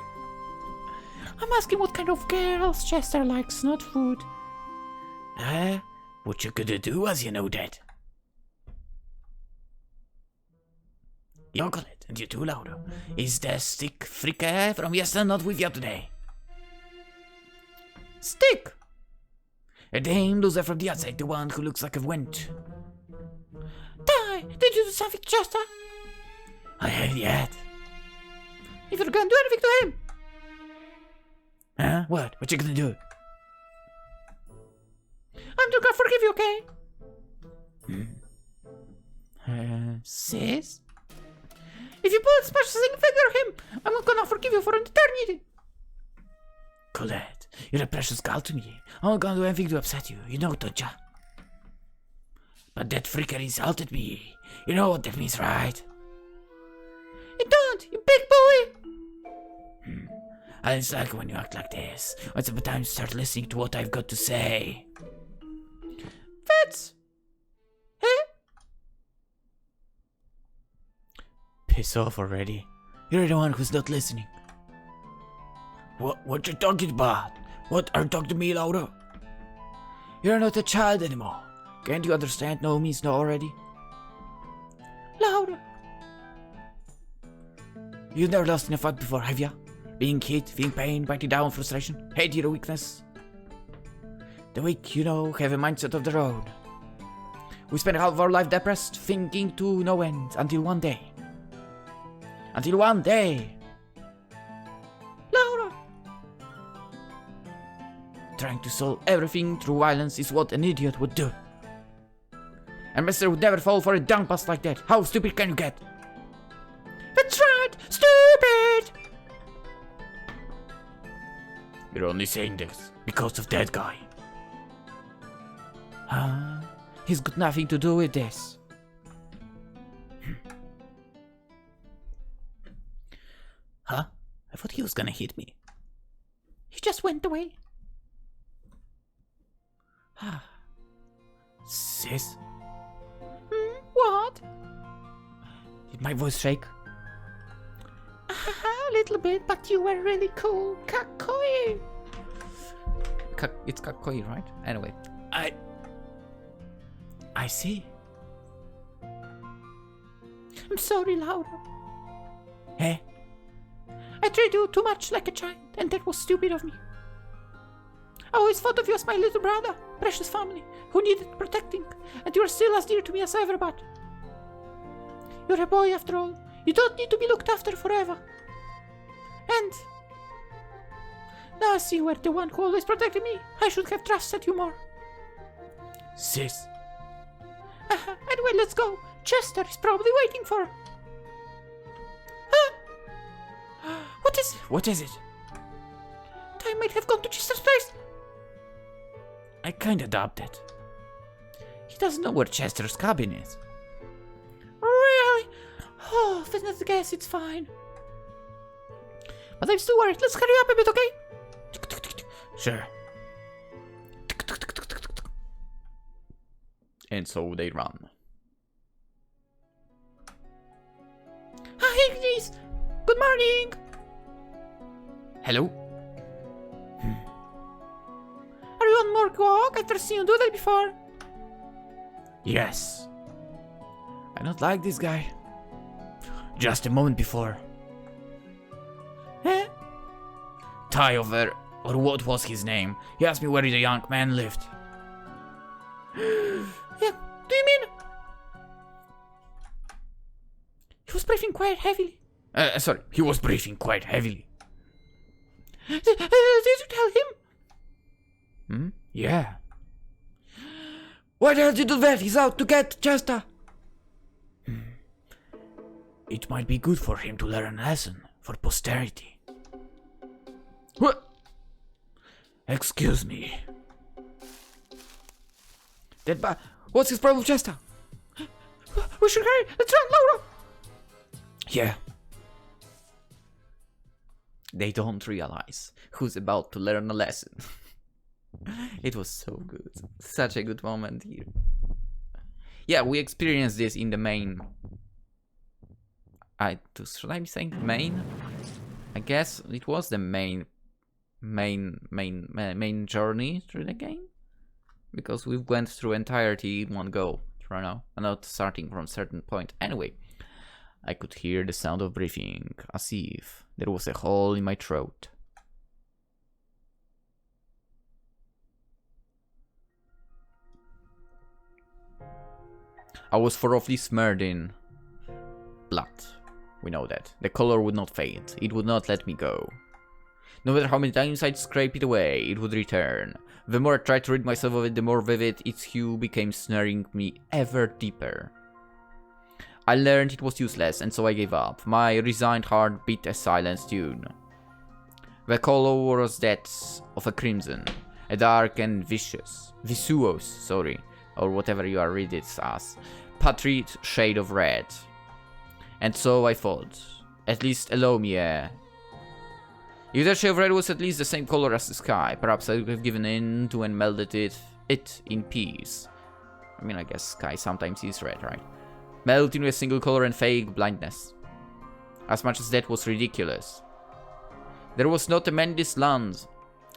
I'm asking what kind of girls Chester likes, not food. What you gonna do as you know that? Chocolate, and you too, Lauro. Is the stick freaker from yesterday not with you today? Stick! A dame loser from the outside, the one who looks like a wench. Die! Did you do something to Chester? I haven't yet. If you're gonna do anything to him! Huh? What? What you gonna do? I'm not gonna forgive you, okay? Sis? If you put a special thing finger him, I'm not gonna forgive you for an eternity. Colette, you're a precious girl to me. I'm not gonna do anything to upset you, you know, don't ya? But that freaker insulted me. You know what that means, right? You don't, you big boy! I dislike when you act like this. It's about time to start listening to what I've got to say. That's... Huh? Piss off already. You're the one who's not listening. What you talking about? What are you talking to me, Lauro? You're not a child anymore. Can't you understand no means no already? Lauro. You've never lost in a fight before, have ya? Being hit, feeling pain, biting down, frustration, hate your weakness. The weak, you know, have a mindset of their own. We spend half of our life depressed, thinking to no end, until one day. Until one day! Lauro! Trying to solve everything through violence is what an idiot would do. And Mister would never fall for a dumb pass like that. How stupid can you get? That's right! Stupid! You're only saying this because of that guy. He's got nothing to do with this. Huh? I thought he was gonna hit me. He just went away. Sis? What? Did my voice shake? A little bit, but you were really cool. Kakoi. It's kakoi, right? Anyway. I see. I'm sorry, Lauro. Hey? I treated you too much like a child, and that was stupid of me. I always thought of you as my little brother, precious family, who needed protecting, and you are still as dear to me as ever, but... You're a boy after all. You don't need to be looked after forever. And... Now I see you were the one who always protected me. I should have trusted you more. Sis. Anyway, let's go. Chester is probably waiting for... What is it? What is it? I might have gone to Chester's place. I kinda doubt it. He doesn't know where Chester's cabin is. Really? Oh, if it's not the case, it's fine. But I'm still worried. Let's hurry up a bit, okay? Sure. And so they run. Hi, Ignis. Good morning. Hello? Are you on more walk? I've never seen you do that before. Yes. I don't like this guy. Just a moment before. Huh? Ty over, or what was his name? He asked me where the young man lived. Yeah, do you mean... He was breathing quite heavily. Sorry, he was breathing quite heavily. Did you tell him? Hmm? Yeah. Why the hell did you do that? He's out to get Chester. It might be good for him to learn a lesson for posterity. What? Excuse me. What's his problem, Chester? We should hurry. Let's run, Lauro. Yeah. They don't realize who's about to learn a lesson. It was so good. Such a good moment here. Yeah, we experienced this in the main... should I be saying main? I guess it was the main journey through the game. Because we went through entirety in one go. Right now. And not starting from a certain point. Anyway. I could hear the sound of breathing, as if there was a hole in my throat. I was thoroughly smeared in blood. We know that. The color would not fade. It would not let me go. No matter how many times I'd scrape it away, it would return. The more I tried to rid myself of it, the more vivid its hue became, snaring me ever deeper. I learned it was useless, and so I gave up. My resigned heart beat a silent tune. The color was that of a crimson, a dark and visuous, or whatever you are read it as, patriot shade of red. And so I thought, at least allow me a... If that shade of red was at least the same color as the sky, perhaps I would have given in to and melded it in peace. I mean, I guess sky sometimes is red, right? Melt into a single color and fake blindness. As much as that was ridiculous. There was not a man in this land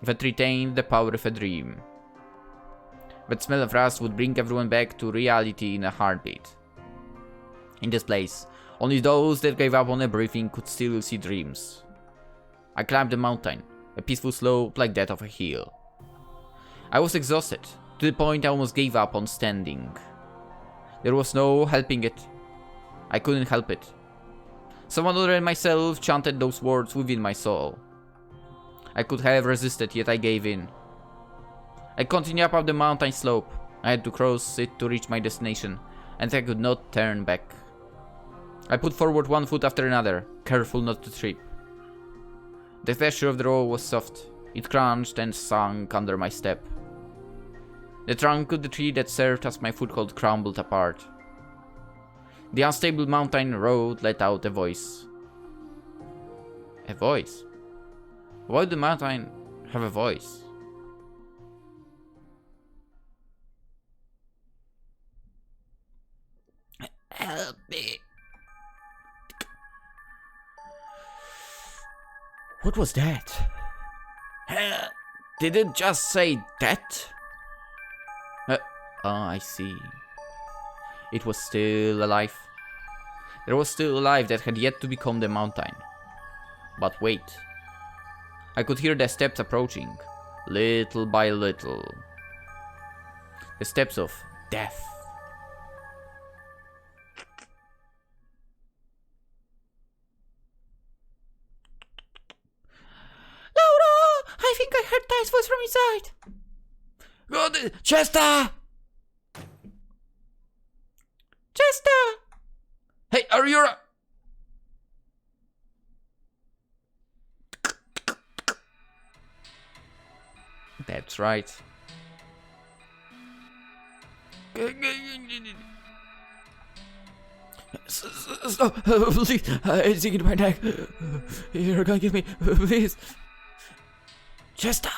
that retained the power of a dream. That smell of rust would bring everyone back to reality in a heartbeat. In this place, only those that gave up on everything could still see dreams. I climbed the mountain, a peaceful slope like that of a hill. I was exhausted, to the point I almost gave up on standing. There was no helping it. I couldn't help it. Someone other than myself chanted those words within my soul. I could have resisted, yet I gave in. I continued up the mountain slope. I had to cross it to reach my destination, and I could not turn back. I put forward one foot after another, careful not to trip. The texture of the road was soft. It crunched and sunk under my step. The trunk of the tree that served as my foothold crumbled apart. The unstable mountain road let out a voice. A voice? Why would the mountain have a voice? Help me. What was that? Did it just say that? I see. It was still alive. There was still alive that had yet to become the mountain. But wait. I could hear the steps approaching, little by little. The steps of death. Lauro! I think I heard Ty's voice from inside. God, Chester! Chester! Hey, are you... That's right. Stop, please. It's in my neck. You're gonna give me, please. Chester.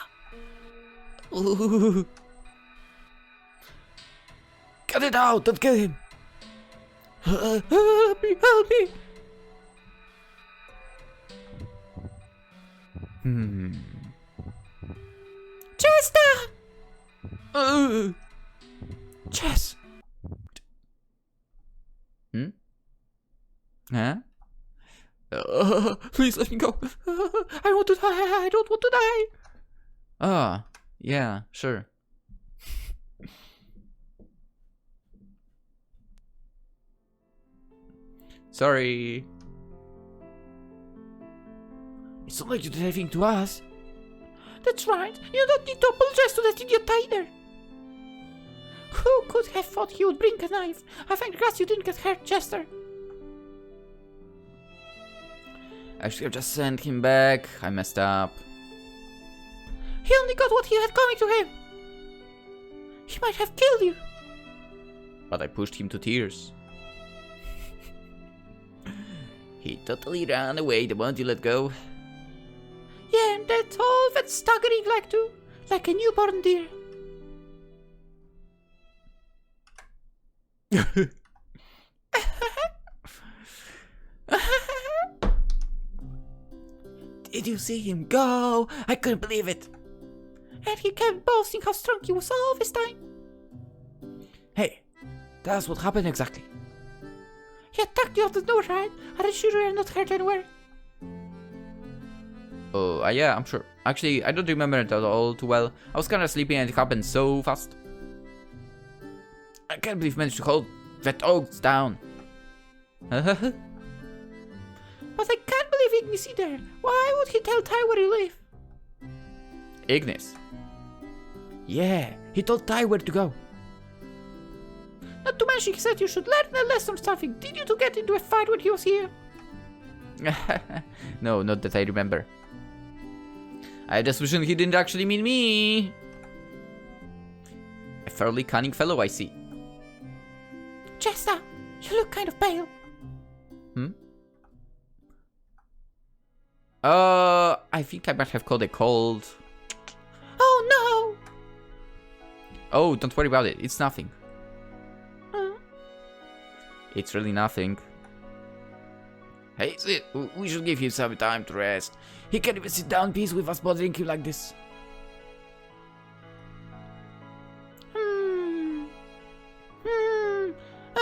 Cut it out, don't kill him. Help me, help me! Chester! Chess. Huh? Please let me go. I want to die, I don't want to die! Ah, yeah, sure. Sorry. It's not like you did anything to us. That's right, you don't need to apologize to that idiot either. Who could have thought he would bring a knife? I thank God you didn't get hurt, Chester. I should have just sent him back. I messed up. He only got what he had coming to him. He might have killed you. But I pushed him to tears. He totally ran away the moment you let go. Yeah, and that's all that staggering like too. Like a newborn deer. Did you see him go? I couldn't believe it. And he kept boasting how strong he was all this time. Hey, that's what happened exactly. He attacked you out of nowhere, right? Are you sure you're not hurt anywhere? Oh, yeah, I'm sure. Actually, I don't remember it at all too well. I was kind of sleepy and it happened so fast. I can't believe you managed to hold that oaks down. But I can't believe Ignis either. Why would he tell Ty where you live? Ignis. Yeah, he told Ty where to go. Not to mention he said you should learn a lesson or something. Did you two get into a fight when he was here? No, not that I remember. I had a suspicion he didn't actually mean me. A fairly cunning fellow, I see. Chester, you look kind of pale. I think I might have caught a cold. Oh no! Oh, don't worry about it. It's nothing. Huh? It's really nothing. Hey, Sid, we should give him some time to rest. He can't even sit down in peace with us bothering him like this.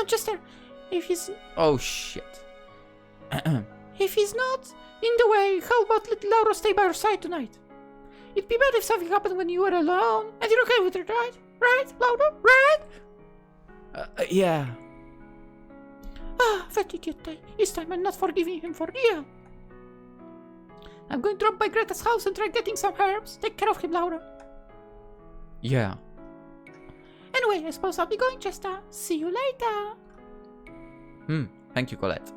Chester, if he's... Oh, shit. If he's not in the way, how about let Lauro stay by your side tonight? It'd be bad if something happened when you were alone. And you're okay with it, right? Right, Lauro? Right? Yeah. Ah, that idiot Ty. This time I'm not forgiving him for real. I'm going to drop by Greta's house and try getting some herbs. Take care of him, Lauro. Yeah. Anyway, I suppose I'll be going, Chester. See you later. Thank you, Colette.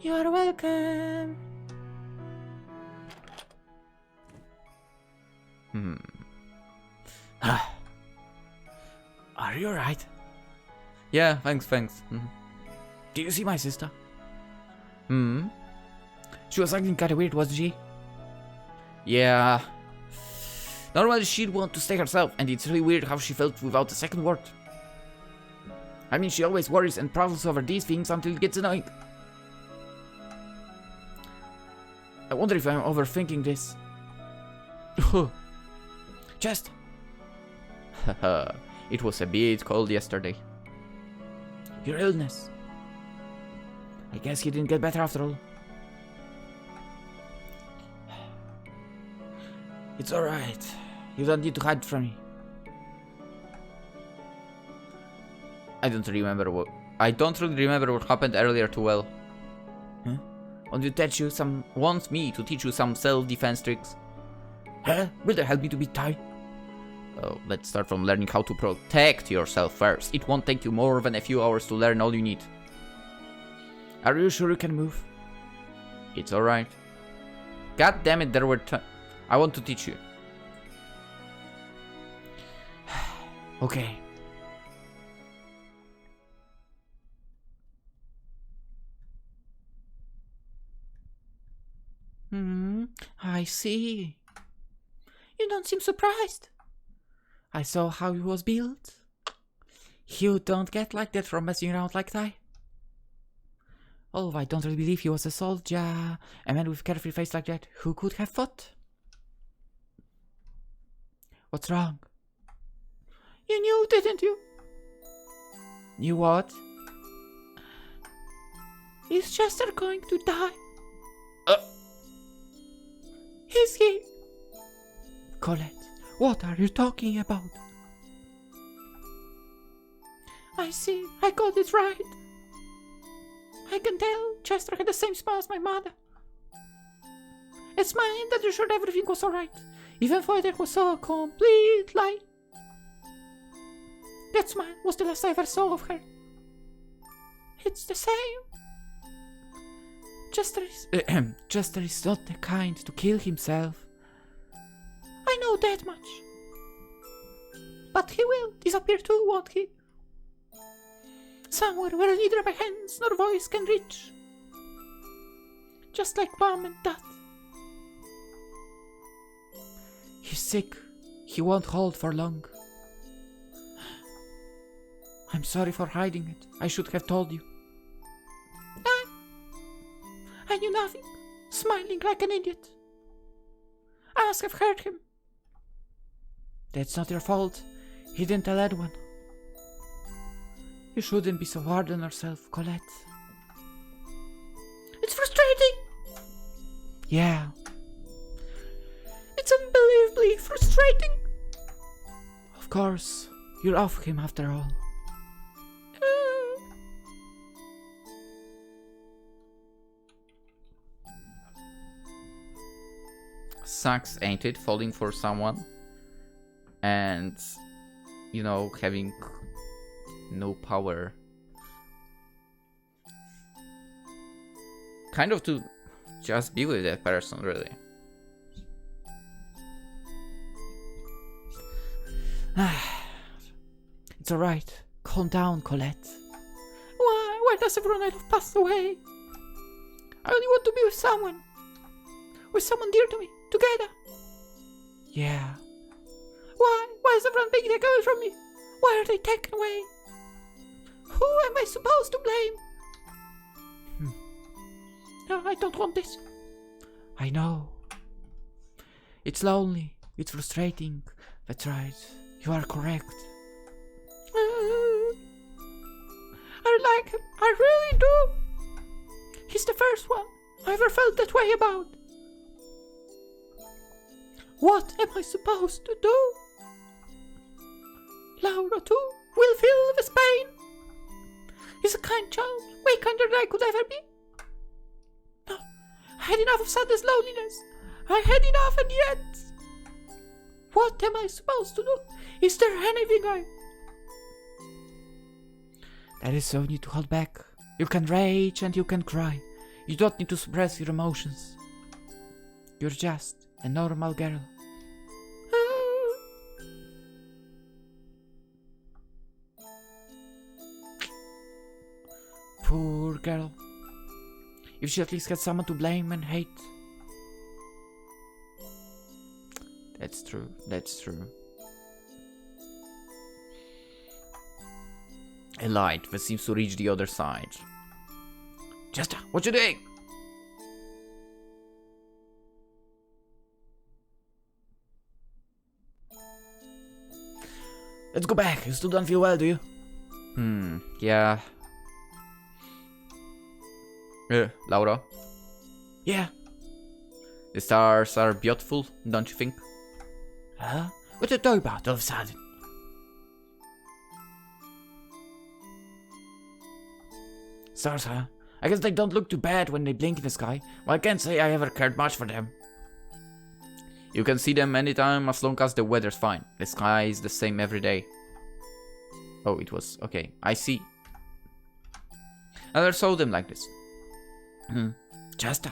You are welcome. Are you alright? Yeah, thanks. Do you see my sister? She was acting kinda weird, wasn't she? Yeah. Normally she'd want to stay herself, and it's really weird how she felt without a second word. I mean, she always worries and provels over these things until it gets annoying. I wonder if I'm overthinking this. Just. It was a bit cold yesterday. Your illness. I guess you didn't get better after all. It's alright. You don't need to hide from me. I don't really remember what happened earlier too well. Huh? Want me to teach you some self-defense tricks? Huh? Will they help me to be tied? Oh, let's start from learning how to protect yourself first. It won't take you more than a few hours to learn all you need. Are you sure you can move? It's alright. God damn it, I want to teach you. Okay. I see. You don't seem surprised. I saw how he was built. You don't get like that from messing around like that. Oh, I don't really believe he was a soldier. A man with a carefree face like that. Who could have thought? What's wrong? You knew, didn't you? Knew what? Is Chester going to die? Is he? Colette, what are you talking about? I see, I got it right. I can tell Chester had the same smile as my mother. A smile that assured everything was alright, even though it was a complete lie. That smile was the last I ever saw of her. It's the same. Chester is not the kind to kill himself. I know that much. But he will disappear too, won't he? Somewhere where neither my hands nor voice can reach. Just like Mom and Dad. He's sick. He won't hold for long. I'm sorry for hiding it. I should have told you. I knew nothing, smiling like an idiot. I must have hurt him. That's not your fault. He didn't tell anyone. You shouldn't be so hard on yourself, Colette. It's frustrating. Yeah. It's unbelievably frustrating. Of course. You're off him after all. Sucks, ain't it? Falling for someone and, you know, having no power. Kind of to just be with that person, really. It's alright. Calm down, Colette. Why does everyone I love pass away? I only want to be with someone dear to me, together. Yeah. Why is everyone being taken away from me? Why are they taken away? Who am I supposed to blame? No, I don't want this. I know. It's lonely. It's frustrating. That's right. You are correct. I like him. I really do. He's the first one I ever felt that way about. What am I supposed to do? Lauro, too, will feel this pain. He's a kind child, way kinder than I could ever be. No, I had enough of sadness, loneliness. I had enough, and yet... What am I supposed to do? Is there anything I... There is no need to hold back. You can rage and you can cry. You don't need to suppress your emotions. You're just a normal girl. Poor girl. If she at least had someone to blame and hate. That's true. That's true. A light that seems to reach the other side. Chester, what you doing? Let's go back. You still don't feel well, do you? Yeah. Lauro? Yeah. The stars are beautiful, don't you think? Huh? What are you talking about all of a sudden? Stars, huh? I guess they don't look too bad when they blink in the sky. Well, I can't say I ever cared much for them. You can see them anytime as long as the weather's fine. The sky is the same every day. Oh, it was... Okay, I see. I never saw them like this. Just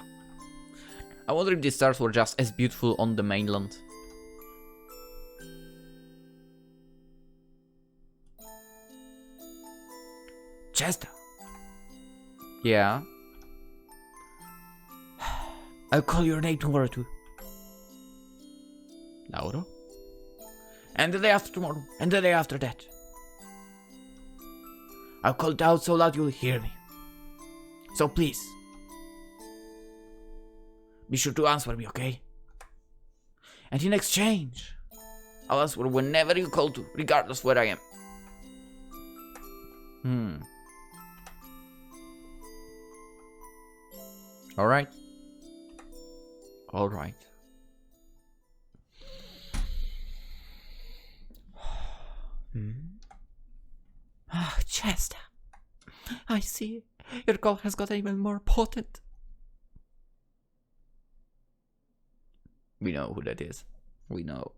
I wonder if the stars were just as beautiful on the mainland. Chester. Yeah. I'll call your name tomorrow too. Lauro? And the day after tomorrow. And the day after that. I'll call it out so loud you'll hear me. So please, be sure to answer me, okay? And in exchange, I'll answer whenever you call to, regardless where I am. Alright. Alright. Ah, Chester. I see. Your call has got even more potent. We know who that is. We know.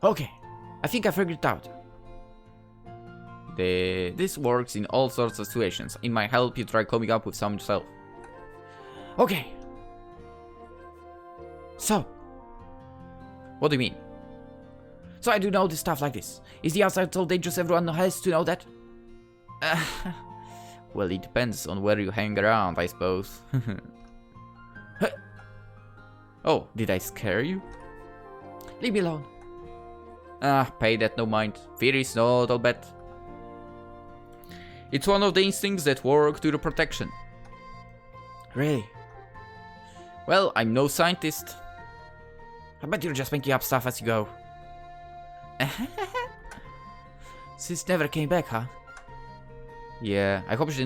Okay, I think I figured it out. This works in all sorts of situations. It might help you try coming up with some yourself. Okay. So, What do you mean? so I do know this stuff like this. Is the outside so dangerous everyone has to know that? Well, it depends on where you hang around, I suppose. Oh, did I scare you? Leave me alone. Ah, pay that no mind. Fear is not all bad. It's one of the instincts that work to your protection. Really? Well, I'm no scientist. I bet you're just making up stuff as you go. Sis never came back, huh? Yeah, I hope she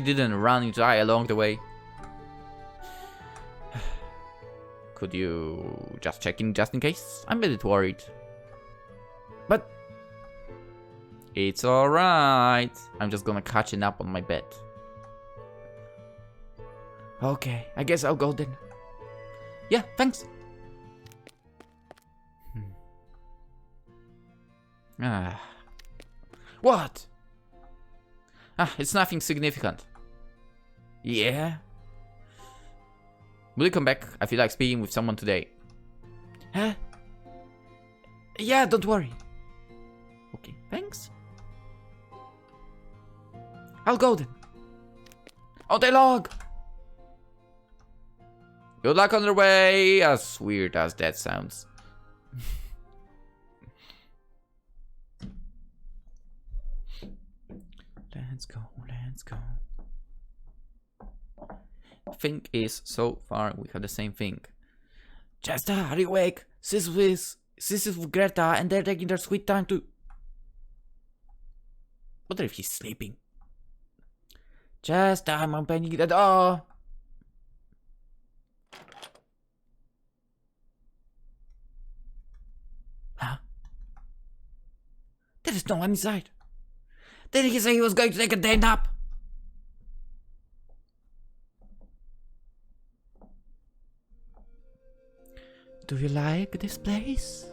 didn't run into I along the way. Could you just check in just in case? I'm a bit worried. But It's alright. I'm just gonna catch it up on my bed. okay, I guess I'll go then. Yeah, thanks. Ah. What? It's nothing significant. Yeah? Will you come back? I feel like speaking with someone today. Huh? Yeah, don't worry. Okay, thanks. I'll go then. All day long. Good luck on your way, as weird as that sounds. Let's go, let's go. Thing is, so far we have the same thing. Chester, are you awake? Sis is with Greta and they're taking their sweet time too. What if he's sleeping? Chester, I'm opening the door. Huh? There is no one inside. Did he say he was going to take a day nap? Do you like this place?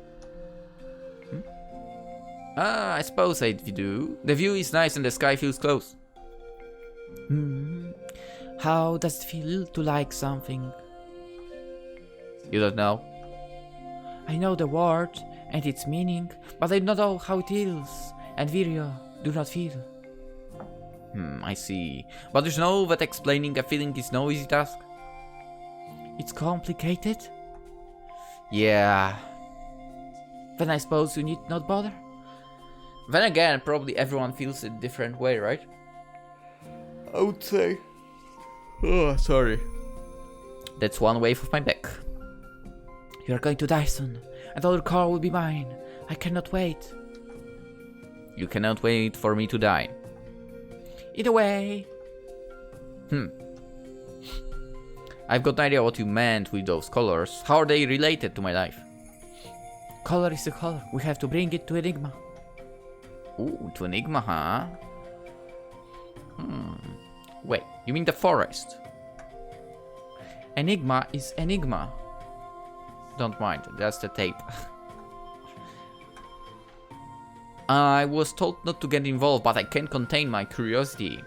I suppose I do. The view is nice and the sky feels close. How does it feel to like something? You don't know? I know the word and its meaning, but I don't know how it feels, and Virya do not feel. I see. But you know that explaining a feeling is no easy task? It's complicated? Yeah. Then I suppose you need not bother? Then again, probably everyone feels it a different way, right? I would say. Oh, sorry. That's one wave of my back. You are going to die soon, and all your car will be mine. I cannot wait. You cannot wait for me to die. In a way. I've got no idea what you meant with those colors. How are they related to my life? Color is a color. We have to bring it to Enigma. Ooh, to Enigma, huh? Wait, you mean the forest? Enigma is Enigma. Don't mind, that's the tape. I was told not to get involved, but I can't contain my curiosity.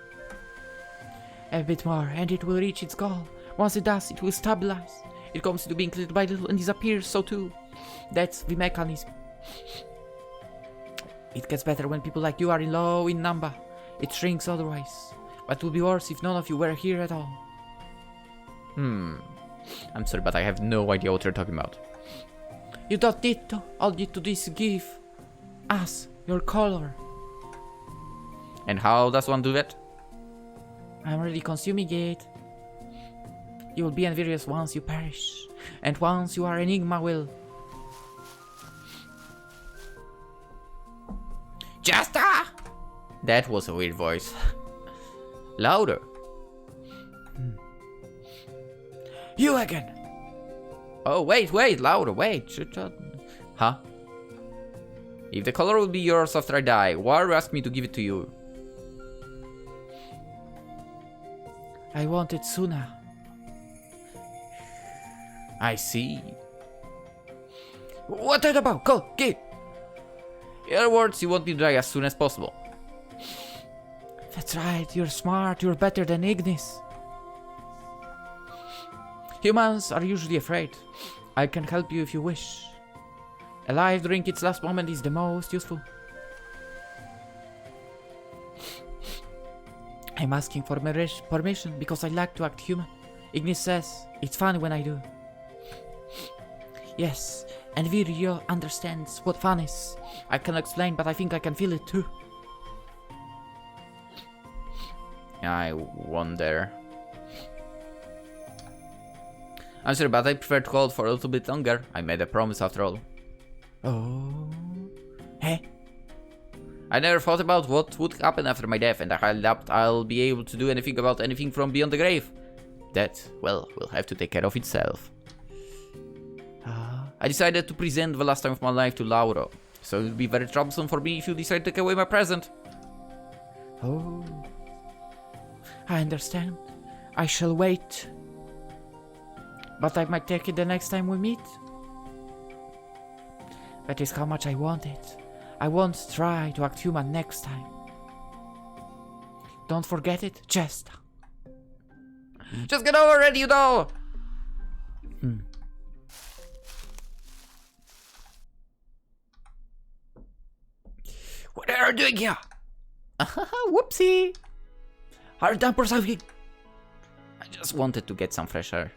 A bit more, and it will reach its goal. Once it does, it will stabilize. It comes into being little by little and disappears, so too. That's the mechanism. It gets better when people like you are low in number. It shrinks otherwise. But it would be worse if none of you were here at all. I'm sorry, but I have no idea what you're talking about. You don't need to. All you need to do is give us your color. And how does one do that? I'm already consuming it. You will be envious once you perish. And once you are Enigma will. Jasta! That was a weird voice. Louder. You again. Oh, wait, louder, wait. Huh? If the color will be yours after I die, why are you asking me to give it to you? I want it sooner. I see. What are you about? Go, get. In other words, you want me to die as soon as possible. That's right, you're smart, you're better than Ignis. Humans are usually afraid. I can help you if you wish. Alive during its last moment is the most useful. I'm asking for permission because I like to act human. Ignis says it's fun when I do. Yes, and Virio understands what fun is. I can explain, but I think I can feel it too. I wonder. I'm sorry, but I prefer to hold for a little bit longer. I made a promise after all. Oh. Hey? I never thought about what would happen after my death, and I highly doubt I'll be able to do anything about anything from beyond the grave. That, well, will have to take care of itself. I decided to present the last time of my life to Lauro, so it would be very troublesome for me if you decide to take away my present. Oh. I understand. I shall wait. But I might take it the next time we meet. That is how much I want it. I won't try to act human next time. Don't forget it, Chester. Just get over it, you know! What are you doing here? Whoopsie! Are you done for something? I just wanted to get some fresh air.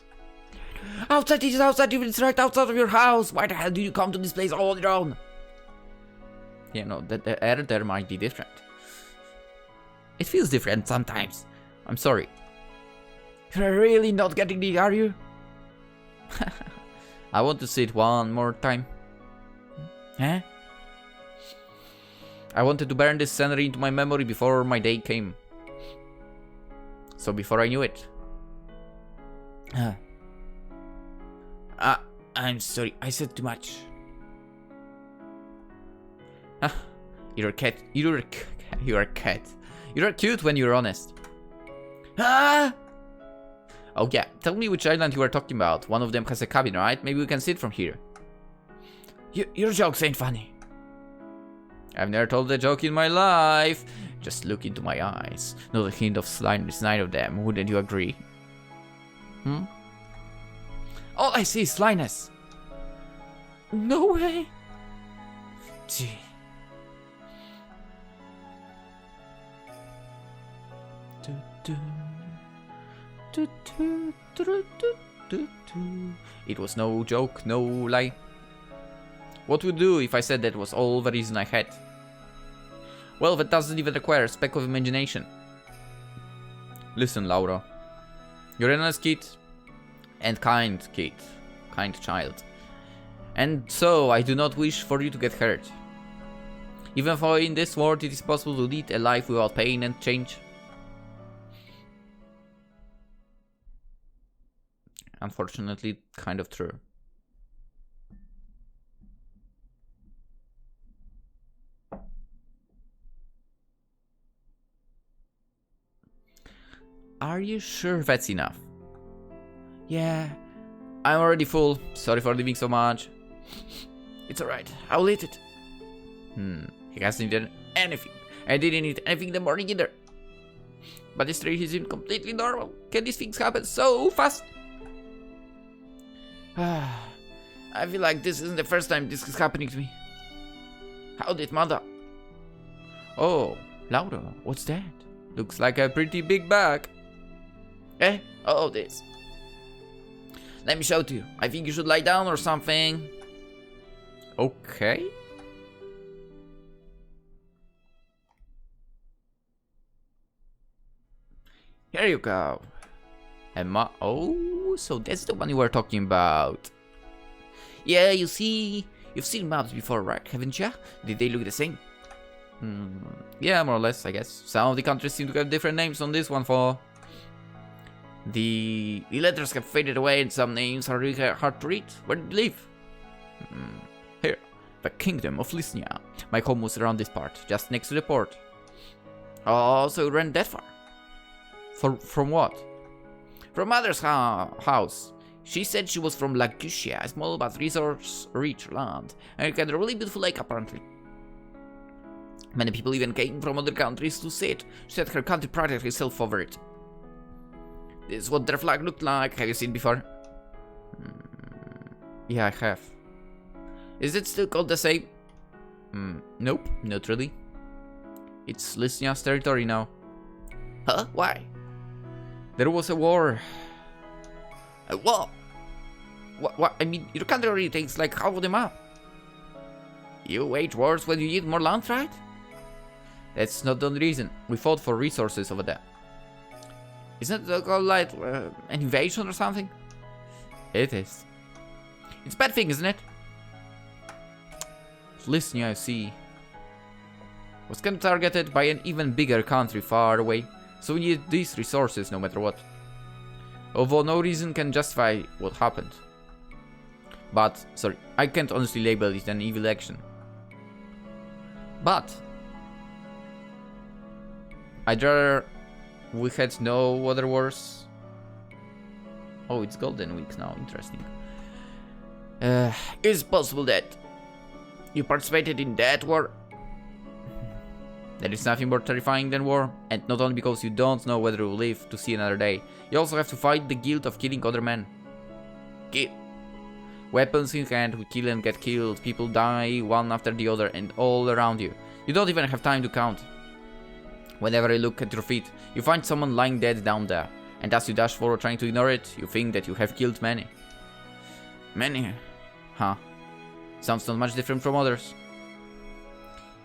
Outside, it is outside, even it's right outside of your house. Why the hell do you come to this place all on your own? You know, the air there might be different. It feels different sometimes. I'm sorry. You're really not getting it, are you? I want to see it one more time. Huh? I wanted to burn this scenery into my memory before my day came. So before I knew it. I'm sorry, I said too much. You're a cat. You're a cat. You're cute when you're honest. Ah! Oh yeah, tell me which island you are talking about. One of them has a cabin, right? Maybe we can see it from here. Your jokes ain't funny. I've never told a joke in my life. Just look into my eyes. Not a hint of slyness, neither of them. Wouldn't you agree? All I see is slyness. No way. Gee. It was no joke, no lie. What would you do if I said that was all the reason I had? Well, that doesn't even require a speck of imagination. Listen, Lauro. You're an honest kid. And kind kid. Kind child. And so, I do not wish for you to get hurt. Even though in this world it is possible to lead a life without pain and change. Unfortunately, kind of true. Are you sure that's enough? Yeah, I'm already full. Sorry for leaving so much. it's alright. I'll eat it. He hasn't eaten anything. I didn't eat anything in the morning either. But this tree isn't completely normal. Can these things happen so fast? I feel like this isn't the first time this is happening to me. How did mother? Oh, Lauro, what's that? Looks like a pretty big bag. Eh? Oh, this. Let me show it to you. I think you should lie down or something. Okay. Here you go. Emma. Oh, so that's the one you were talking about. Yeah, you see, you've seen maps before, right? Haven't you? Did they look the same? Yeah, more or less, I guess. Some of the countries seem to have different names on this one for. The letters have faded away and some names are really hard to read. Where did you live? Here, the Kingdom of Lysnia. My home was around this part, just next to the port. Oh, so you ran that far? From what? From mother's house. She said she was from Lagusia, a small but resource-rich land, and it had a really beautiful lake apparently. Many people even came from other countries to see it. She said her country prided herself over it. This is what their flag looked like. Have you seen it before? Yeah, I have. Is it still called the same? Nope, not really. It's Lysnia's territory now. Huh? Why? There was a war. A war? What? I mean, your country already takes like half of the map. You wage wars when you need more land, right? That's not the only reason. We fought for resources over there. Isn't it called like an invasion or something? It is. It's a bad thing, isn't it? Lysnia, I see, was kind of targeted by an even bigger country far away, so we need these resources no matter what. Although no reason can justify what happened. But, sorry, I can't honestly label it an evil action. But I'd rather we had no other wars. Oh, it's Golden Weeks now, interesting. It's possible that you participated in that war. There is nothing more terrifying than war, and not only because you don't know whether you will live to see another day, you also have to fight the guilt of killing other men. Kill. Weapons in hand, we kill and get killed, people die one after the other and all around you. You don't even have time to count. Whenever you look at your feet, you find someone lying dead down there, and as you dash forward trying to ignore it, you think that you have killed many. Many? Huh. Sounds not much different from others.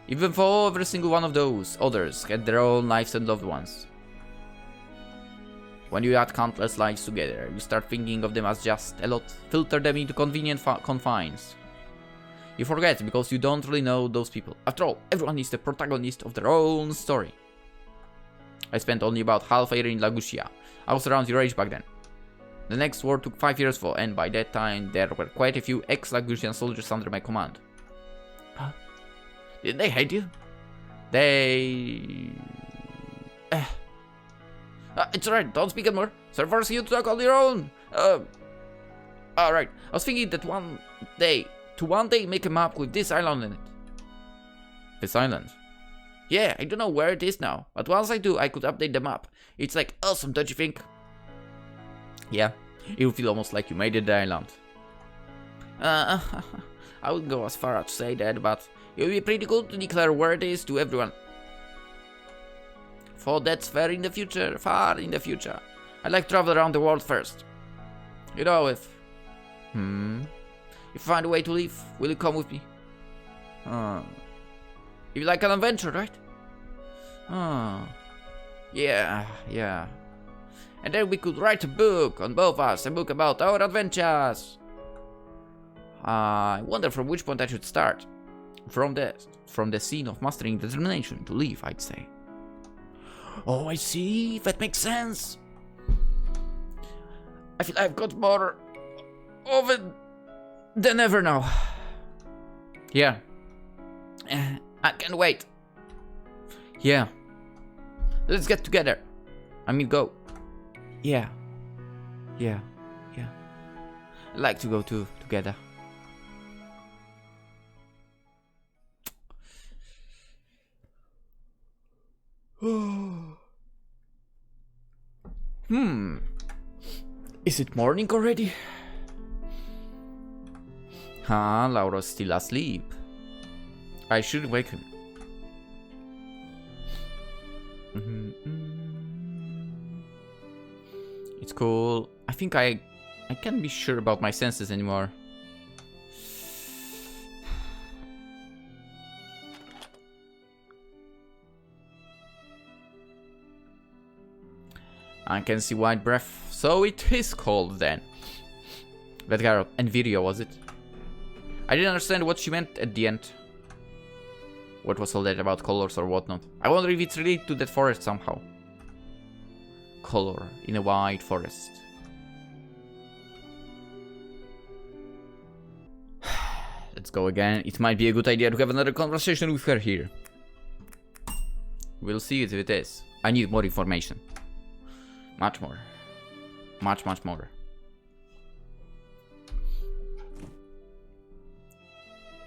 Even though every single one of those others had their own lives and loved ones. When you add countless lives together, you start thinking of them as just a lot, filter them into convenient confines. You forget because you don't really know those people. After all, everyone is the protagonist of their own story. I spent only about half a year in Lagusia. I was around your age back then. The next war took 5 years for, and by that time there were quite a few ex-Lagusian soldiers under my command. Huh? Did they hate you? They... It's alright, don't speak anymore. So forcing you to talk on your own. Alright, I was thinking that one day make a map with this island in it. This island? Yeah, I don't know where it is now, but once I do, I could update the map. It's like awesome, don't you think? Yeah, it would feel almost like you made it the island. I wouldn't go as far as to say that, but it would be pretty cool to declare where it is to everyone. For that's far in the future. I'd like to travel around the world first. You know, if you find a way to leave, will you come with me? You like an adventure, right? Yeah. And then we could write a book on both of us, a book about our adventures. I wonder from which point I should start. From the scene of mastering determination to leave, I'd say. Oh, I see. That makes sense. I feel I've got more of it than ever now. Yeah. I can't wait. Yeah. Let's get together. I mean, go. Yeah. Yeah. Yeah. I'd like to go too, together. Is it morning already? Huh, Lauro's still asleep. I should wake him. It's cool. I think I can't be sure about my senses anymore. I can see white breath, so it is cold then. That girl, Nvidia, was it? I didn't understand what she meant at the end. What was all that about colors or whatnot? I wonder if it's related to that forest somehow. Color in a white forest. Let's go again. It might be a good idea to have another conversation with her here. We'll see if it is. I need more information. Much more. Much more.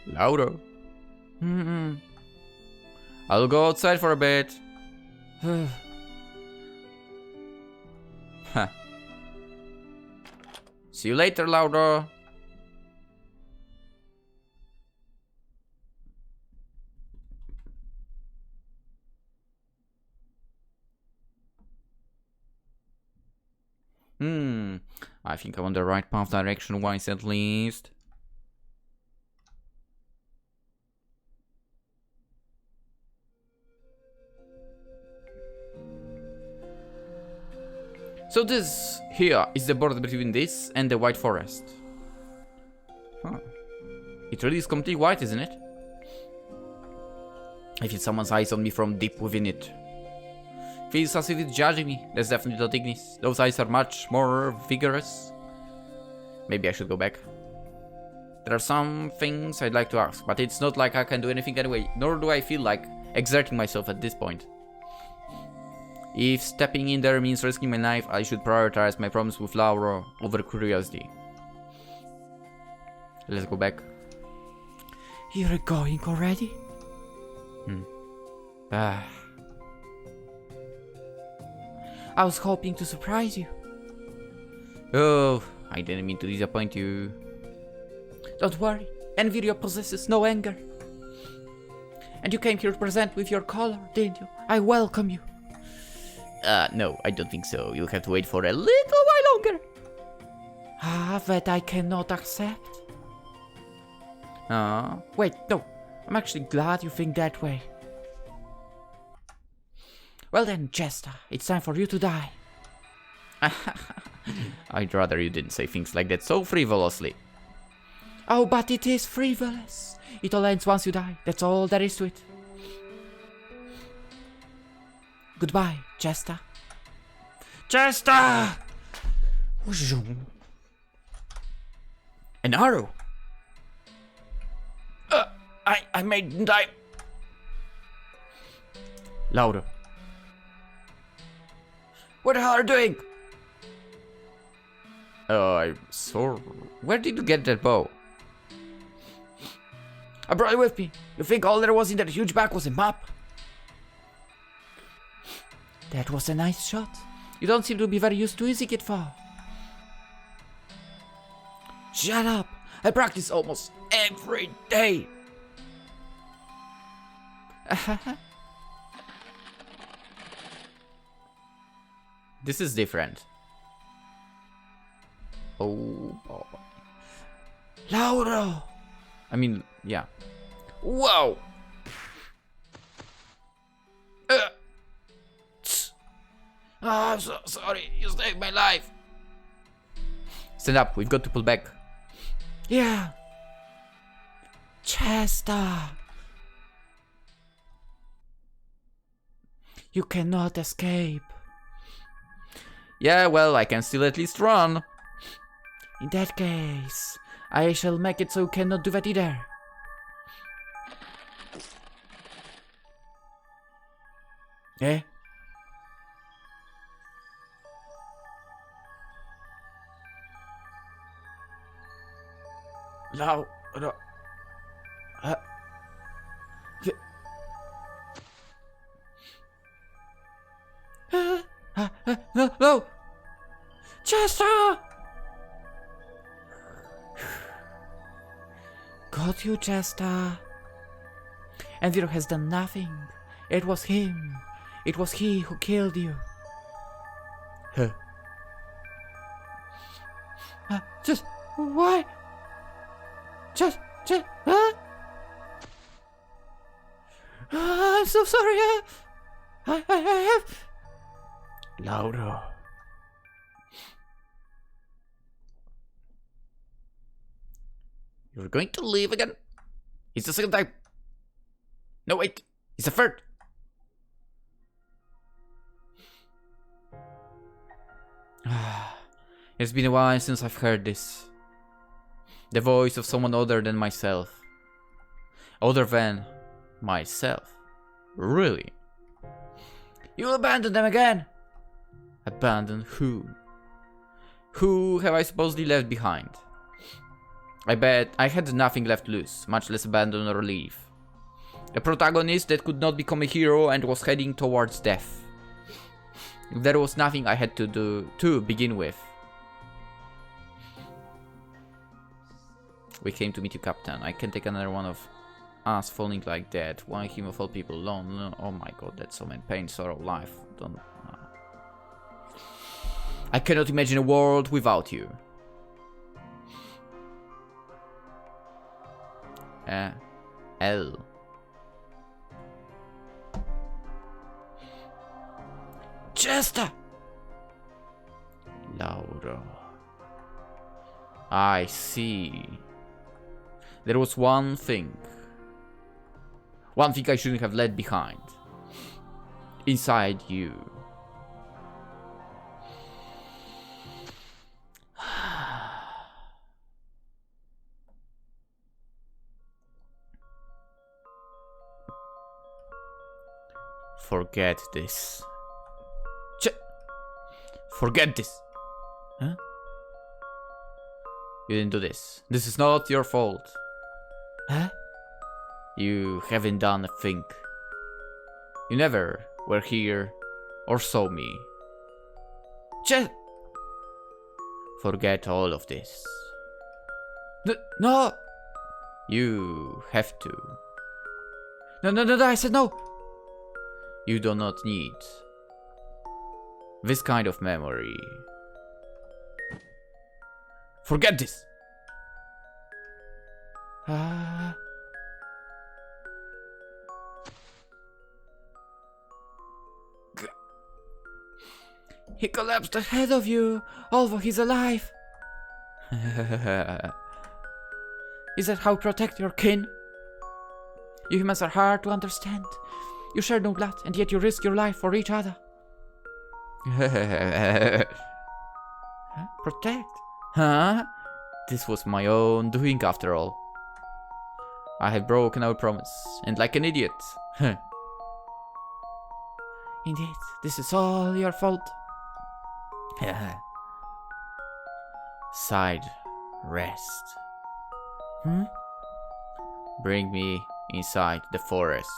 Lauro. I'll go outside for a bit. Huh. See you later, Lauro. I think I'm on the right path direction-wise at least. So this here is the border between this and the white forest. Huh. It really is completely white, isn't it? I feel someone's eyes on me from deep within it. Feels as if it's judging me. That's definitely not Ignis. Those eyes are much more vigorous. Maybe I should go back. There are some things I'd like to ask, but it's not like I can do anything anyway, nor do I feel like exerting myself at this point. If stepping in there means risking my life, I should prioritize my problems with Lauro over curiosity. Let's go back. You're going already? I was hoping to surprise you. Oh, I didn't mean to disappoint you. Don't worry, Nvidia possesses no anger. And you came here to present with your color, didn't you? I welcome you. No, I don't think so. You'll have to wait for a little while longer. That I cannot accept. Wait, no. I'm actually glad you think that way. Well then, Jester, it's time for you to die. I'd rather you didn't say things like that so frivolously. Oh, but it is frivolous. It all ends once you die. That's all there is to it. Goodbye, Jester. Jester! An arrow! I made die. Lauro. What the hell are you doing? I'm sorry. Where did you get that bow? I brought it with me. You think all there was in that huge bag was a map? That was a nice shot. You don't seem to be very used to using it for. Shut up. I practice almost every day. This is different. Oh boy. Lauro! I mean, yeah. Whoa! I'm so sorry. You saved my life. Stand up, we've got to pull back. Yeah. Chester. You cannot escape. Yeah, well, I can still at least run. In that case, I shall make it so you cannot do that either. Eh? Lauro. No! Chester! Got you, Chester. Enviro has done nothing. It was him. It was he who killed you. Huh. Just why? Just, huh? I'm so sorry. I have. Lauro. You're going to leave again? It's the second time. No, wait. It's the third. It's been a while since I've heard this. The voice of someone other than myself. Other than myself. Really? You'll abandon them again! Abandon who? Who have I supposedly left behind? I bet I had nothing left loose, much less abandon or leave. A protagonist that could not become a hero and was heading towards death. There was nothing I had to do to begin with. We came to meet you, Captain. I can take another one of us falling like that. Why him of all people alone? No, oh my god, that's so many pain, sorrow, life. Don't. I cannot imagine a world without you. L. Chester! Lauro. I see. There was one thing. One thing I shouldn't have left behind. Inside you. Forget this. Forget this. Huh? You didn't do this. This is not your fault. Huh? You haven't done a thing. You never were here or saw me. Forget all of this. No! You have to. No, I said no! You do not need this kind of memory. Forget this! He collapsed ahead of you, although he's alive. Is that how you protect your kin? You humans are hard to understand. You share no blood, and yet you risk your life for each other. Huh? Protect? Huh? This was my own doing after all. I had broken our promise, and like an idiot. Indeed, this is all your fault. Side rest. Bring me inside the forest.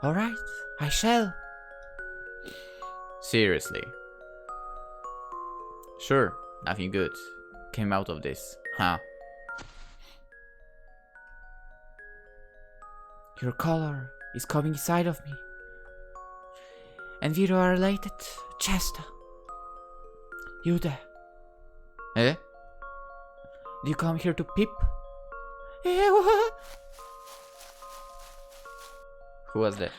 Alright, I shall. Seriously. Sure, nothing good came out of this, huh? Your color is coming inside of me. And we are related, Chester. You there? Eh? Do you come here to peep? What? Who was that?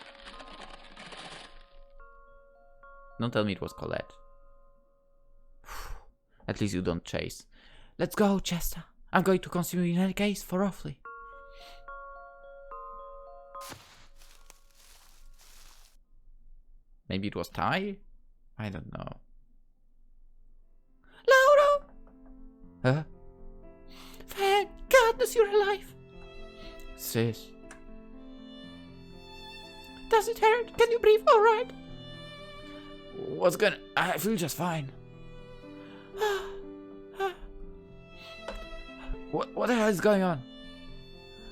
Don't tell me it was Colette. At least you don't chase. Let's go, Chester. I'm going to consume you in any case for roughly. Maybe it was Ty? I don't know. Lauro! Huh? Thank goodness you're alive. Sis. Does it hurt? Can you breathe all right? What's gonna... I feel just fine. What the hell is going on?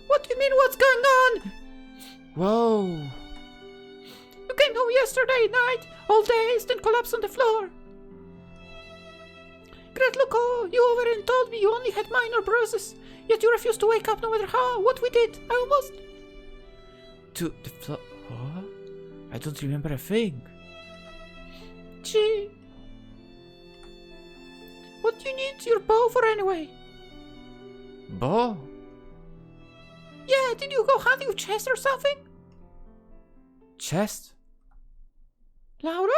What do you mean what's going on? Whoa. You came home yesterday night, all dazed and collapsed on the floor. Great Loco, you over and told me you only had minor bruises, yet you refused to wake up no matter what we did. I almost... To the floor... What? I don't remember a thing. Gee. What do you need your bow for anyway? Bow? Yeah, did you go hunting with chest or something? Chest? Lauro?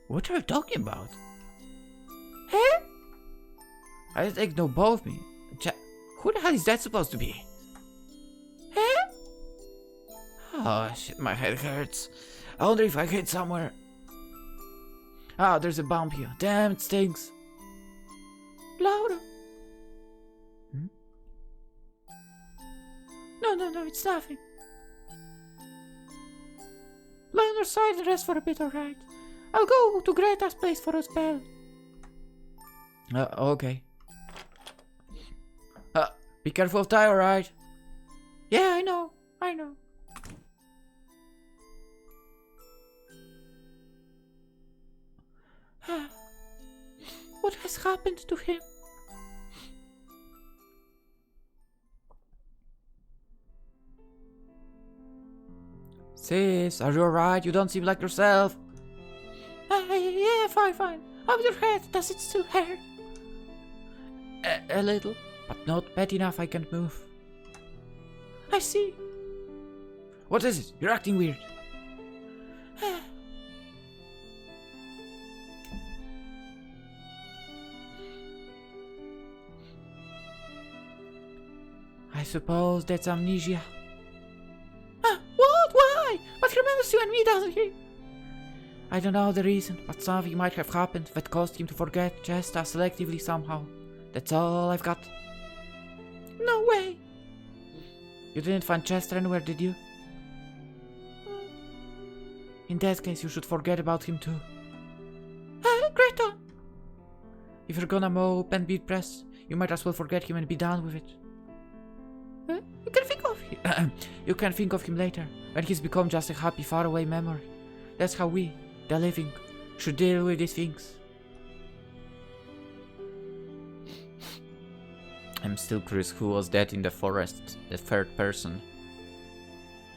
What are you talking about? Huh? I take no bow with me. Who the hell is that supposed to be? Huh? Oh shit, my head hurts. I wonder if I hit somewhere. Ah, there's a bump here. Damn, it stinks. Lauro? Hmm? No, it's nothing. Lie on your side and rest for a bit, alright? I'll go to Greta's place for a spell. Okay. Be careful of Ty, alright? Yeah, I know. What has happened to him? Sis, are you alright? You don't seem like yourself. Yeah, fine. How's your head? Does it still hurt? A little, but not bad enough I can't move. I see. What is it? You're acting weird. I suppose that's amnesia. What? Why? But remembers you and me, doesn't he? I don't know the reason, but something might have happened that caused him to forget just as selectively somehow. That's all I've got. No way. You didn't find Chester anywhere, did you? In that case, you should forget about him too. Greta. If you're gonna mope and be depressed, you might as well forget him and be done with it. You can think of him. You can think of him later, when he's become just a happy, faraway memory. That's how we, the living, should deal with these things. I'm still curious who was that in the forest, the third person.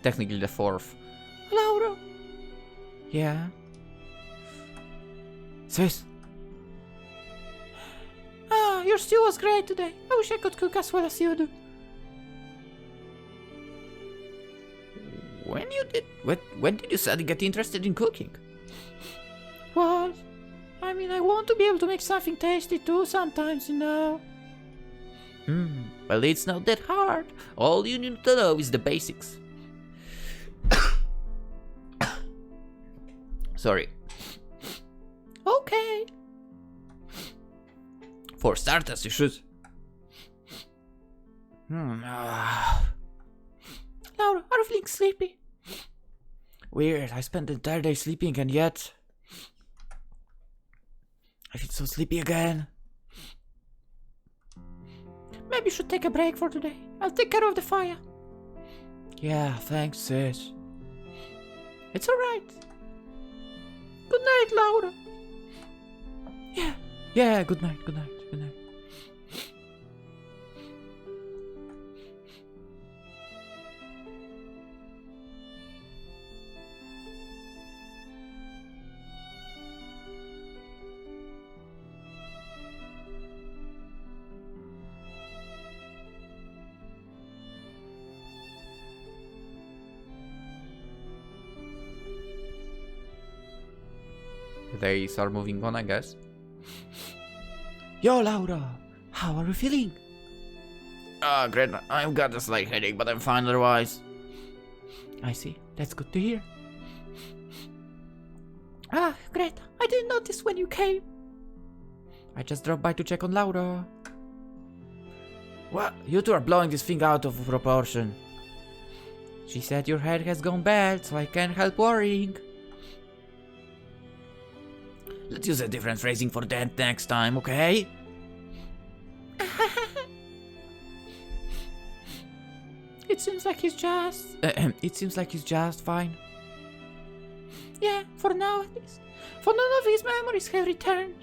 Technically the fourth. Lauro. Yeah? Sis? Your stew was great today. I wish I could cook as well as you do. When did you suddenly get interested in cooking? Well, I mean, I want to be able to make something tasty too sometimes, you know. Well, it's not that hard. All you need to know is the basics. Sorry. Okay. For starters, you should. Laura, are you feeling sleepy? Weird, I spent the entire day sleeping and yet... I feel so sleepy again. Maybe you should take a break for today. I'll take care of the fire. Yeah, thanks, sis. It's alright. Good night, Laura. Yeah, good night. They start moving on, I guess. Yo, Laura, how are you feeling? Great. I've got a slight headache, but I'm fine otherwise. I see, that's good to hear. Ah, Greta, I didn't notice when you came. I just dropped by to check on Lauro. What? You two are blowing this thing out of proportion. She said your head has gone bad, so I can't help worrying. Let's use a different phrasing for that next time, okay? It seems like he's just fine. Yeah, for now at least. For none of his memories have returned.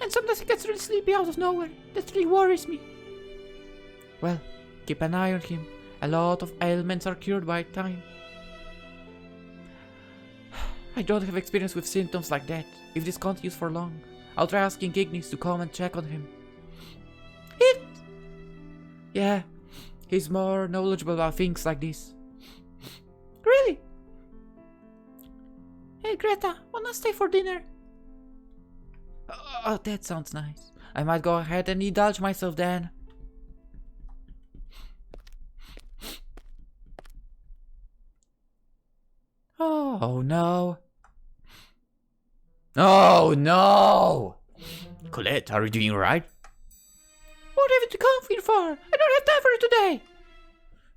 And sometimes he gets really sleepy out of nowhere. That really worries me. Well, keep an eye on him. A lot of ailments are cured by time. I don't have experience with symptoms like that. If this continues for long, I'll try asking Ignis to come and check on him. Yeah, he's more knowledgeable about things like this. Really? Hey Greta, wanna stay for dinner? Oh, that sounds nice. I might go ahead and indulge myself then. Oh no. Oh no! Colette, are you doing alright? What have you to come here for? I don't have time for it today.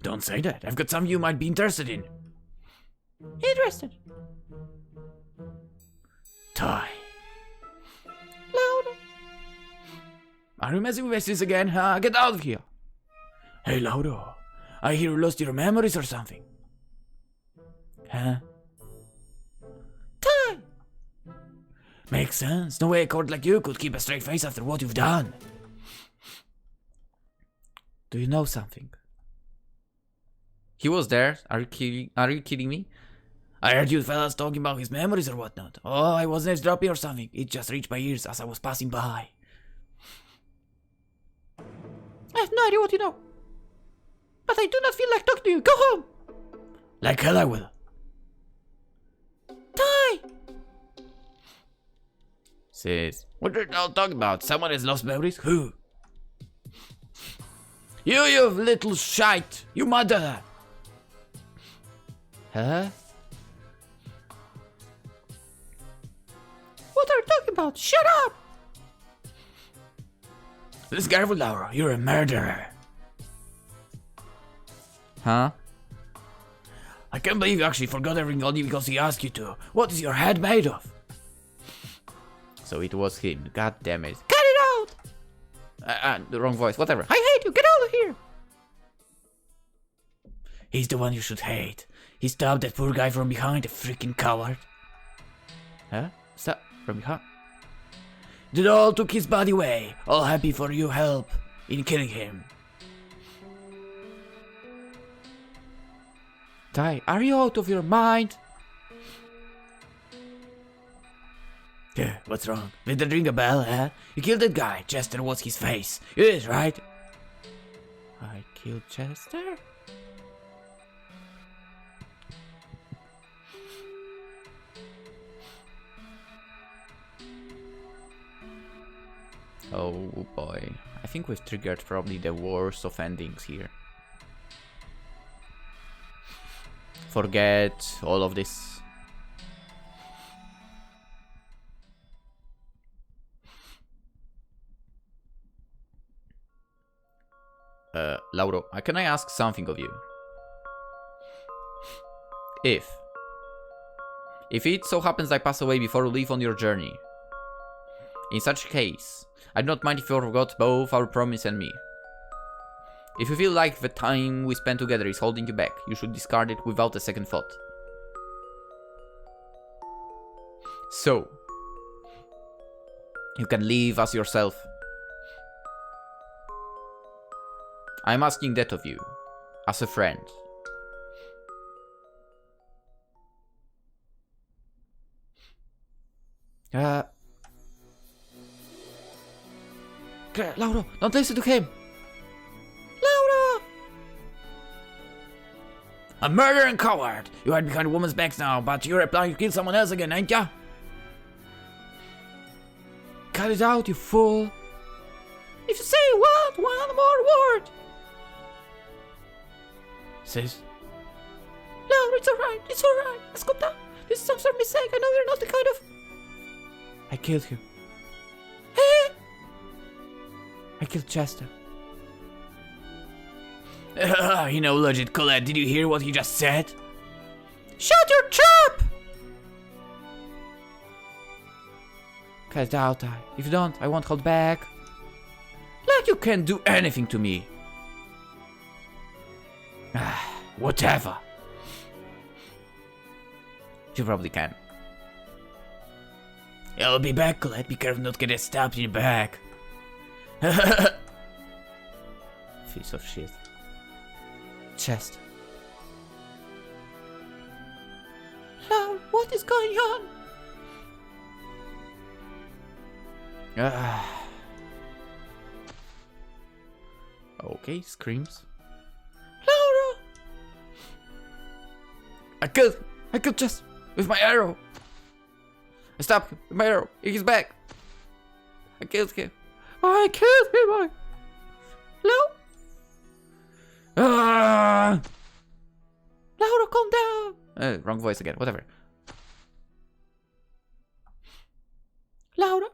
Don't say that. I've got some you might be interested in. Interested? Ty. Lauro. Are you messing with this again, huh? Get out of here. Hey, Lauro. I hear you lost your memories or something. Huh? Ty. Makes sense. No way a court like you could keep a straight face after what you've done. Do you know something? He was there. Are you kidding me? I heard you fellas talking about his memories or whatnot. Oh, I wasn't eavesdropping or something. It just reached my ears as I was passing by. I have no idea what you know. But I do not feel like talking to you. Go home. Like hell I will. Ty. Sis, what are you all talking about? Someone has lost memories? Who? You little shite! You mother! Huh? What are you talking about? Shut up! Let's careful, Lauro. You're a murderer. Huh? I can't believe you actually forgot everything only because he asked you to. What is your head made of? So it was him. God damn it. Cut it out! The wrong voice. Whatever. I hate you. Get out of here. He's the one you should hate. He stabbed that poor guy from behind, a freaking coward. Huh? Stop. From behind. They all took his body away. All happy for your help in killing him. Ty, are you out of your mind? Yeah, what's wrong? Did that ring a bell, huh? You killed that guy. Chester was his face. You did, right? I killed Chester? Oh boy. I think we've triggered probably the worst of endings here. Forget all of this. Lauro, can I ask something of you? If it so happens I pass away before you leave on your journey, in such case, I do not mind if you forgot both our promise and me. If you feel like the time we spent together is holding you back, you should discard it without a second thought. So, you can live as yourself. I'm asking that of you, as a friend. Lauro, don't listen to him. Lauro! A murdering coward! You hide behind a woman's backs now, but you're applying to kill someone else again, ain't ya? Cut it out, you fool! If you say what, one more word! Sis? Lauro, it's alright, it's alright. Ascolta, This is some sort of mistake. I know you're not the kind of... I killed him. I killed Chester. You know, legit, Colette, did you hear what he just said? Shut your trap! Cast out. If you don't, I won't hold back. Like you can't do anything to me. Whatever. You probably can. I'll be back, Colette. Be careful not to get stabbed in the back. Piece of shit. Chest. Lauro, what is going on? Okay, screams. Lauro! I killed Chest with my arrow. I stopped with my arrow. He's back. I killed him. I killed him, Lauro, calm down. Wrong voice again, whatever. Lauro,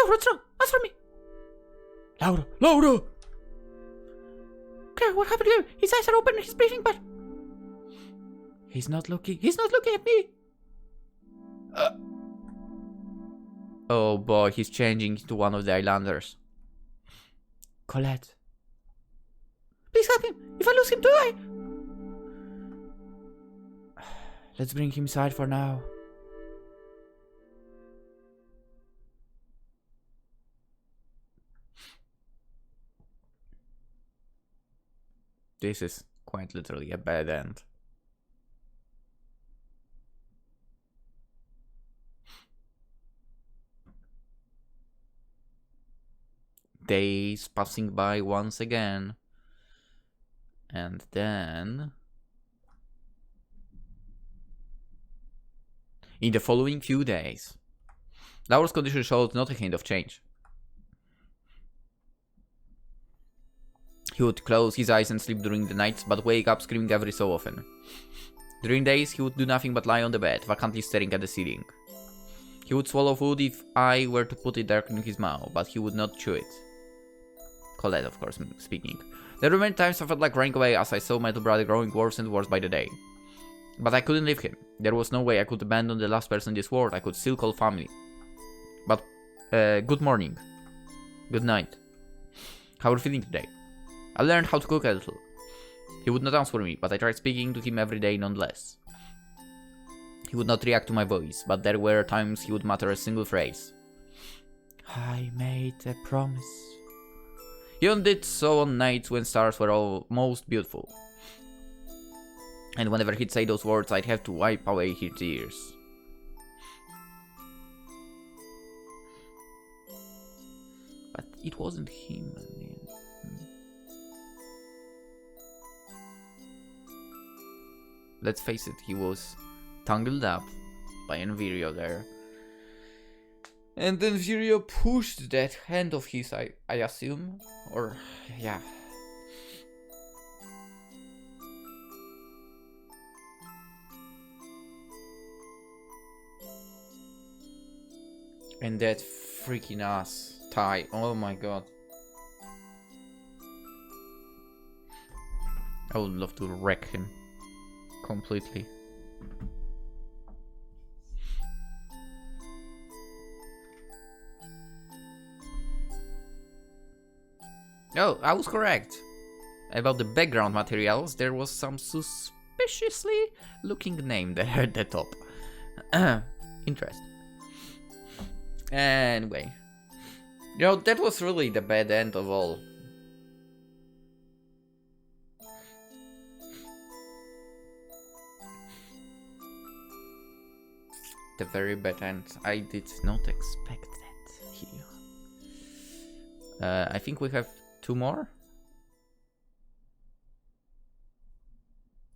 what's wrong? Answer me. Lauro. Claire, what happened to him? His eyes are open and he's breathing, but... He's not looking. He's not looking at me. Oh boy, he's changing into one of the islanders. Colette. Please help him. If I lose him, do I? Let's bring him inside for now. This is quite literally a bad end. Days passing by once again. And then... in the following few days, Lauro's condition showed not a hint of change. He would close his eyes and sleep during the nights, but wake up screaming every so often. During days, he would do nothing but lie on the bed, vacantly staring at the ceiling. He would swallow food if I were to put it directly in his mouth, but he would not chew it. Colette, of course, speaking. There were many times I felt like running away as I saw my little brother growing worse and worse by the day. But I couldn't leave him. There was no way I could abandon the last person in this world I could still call family. But, good morning. Good night. How are you feeling today? I learned how to cook a little. He would not answer me, but I tried speaking to him every day nonetheless. He would not react to my voice, but there were times he would mutter a single phrase. I made a promise. He only did so on nights when stars were all most beautiful. And whenever he'd say those words, I'd have to wipe away his tears. But it wasn't him, I mean. Let's face it, he was tangled up by Envirio there. And then Envirio pushed that hand of his, I assume. Or, yeah. And that freaking ass tie. Oh my god. I would love to wreck him completely. Oh, I was correct. About the background materials, there was some suspiciously looking name there at the top. Interesting. Anyway. You know, that was really the bad end of all. The very bad end. I did not expect that here. I think we have 2 more.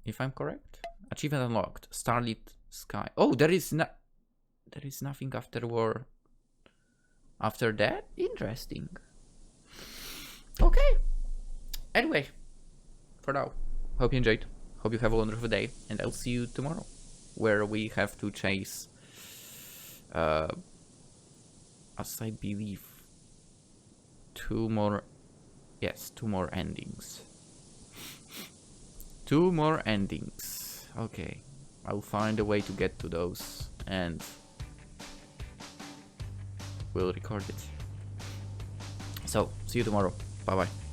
If I'm correct. Achievement unlocked. Starlit sky. Oh, there is nothing after war. After that? Interesting. Okay. Anyway. For now. Hope you enjoyed. hope you have a wonderful day, and I'll see you tomorrow, where we have to chase, as I believe, two more endings. 2 more endings. Okay, I'll find a way to get to those, and we'll record it. So, see you tomorrow. Bye bye.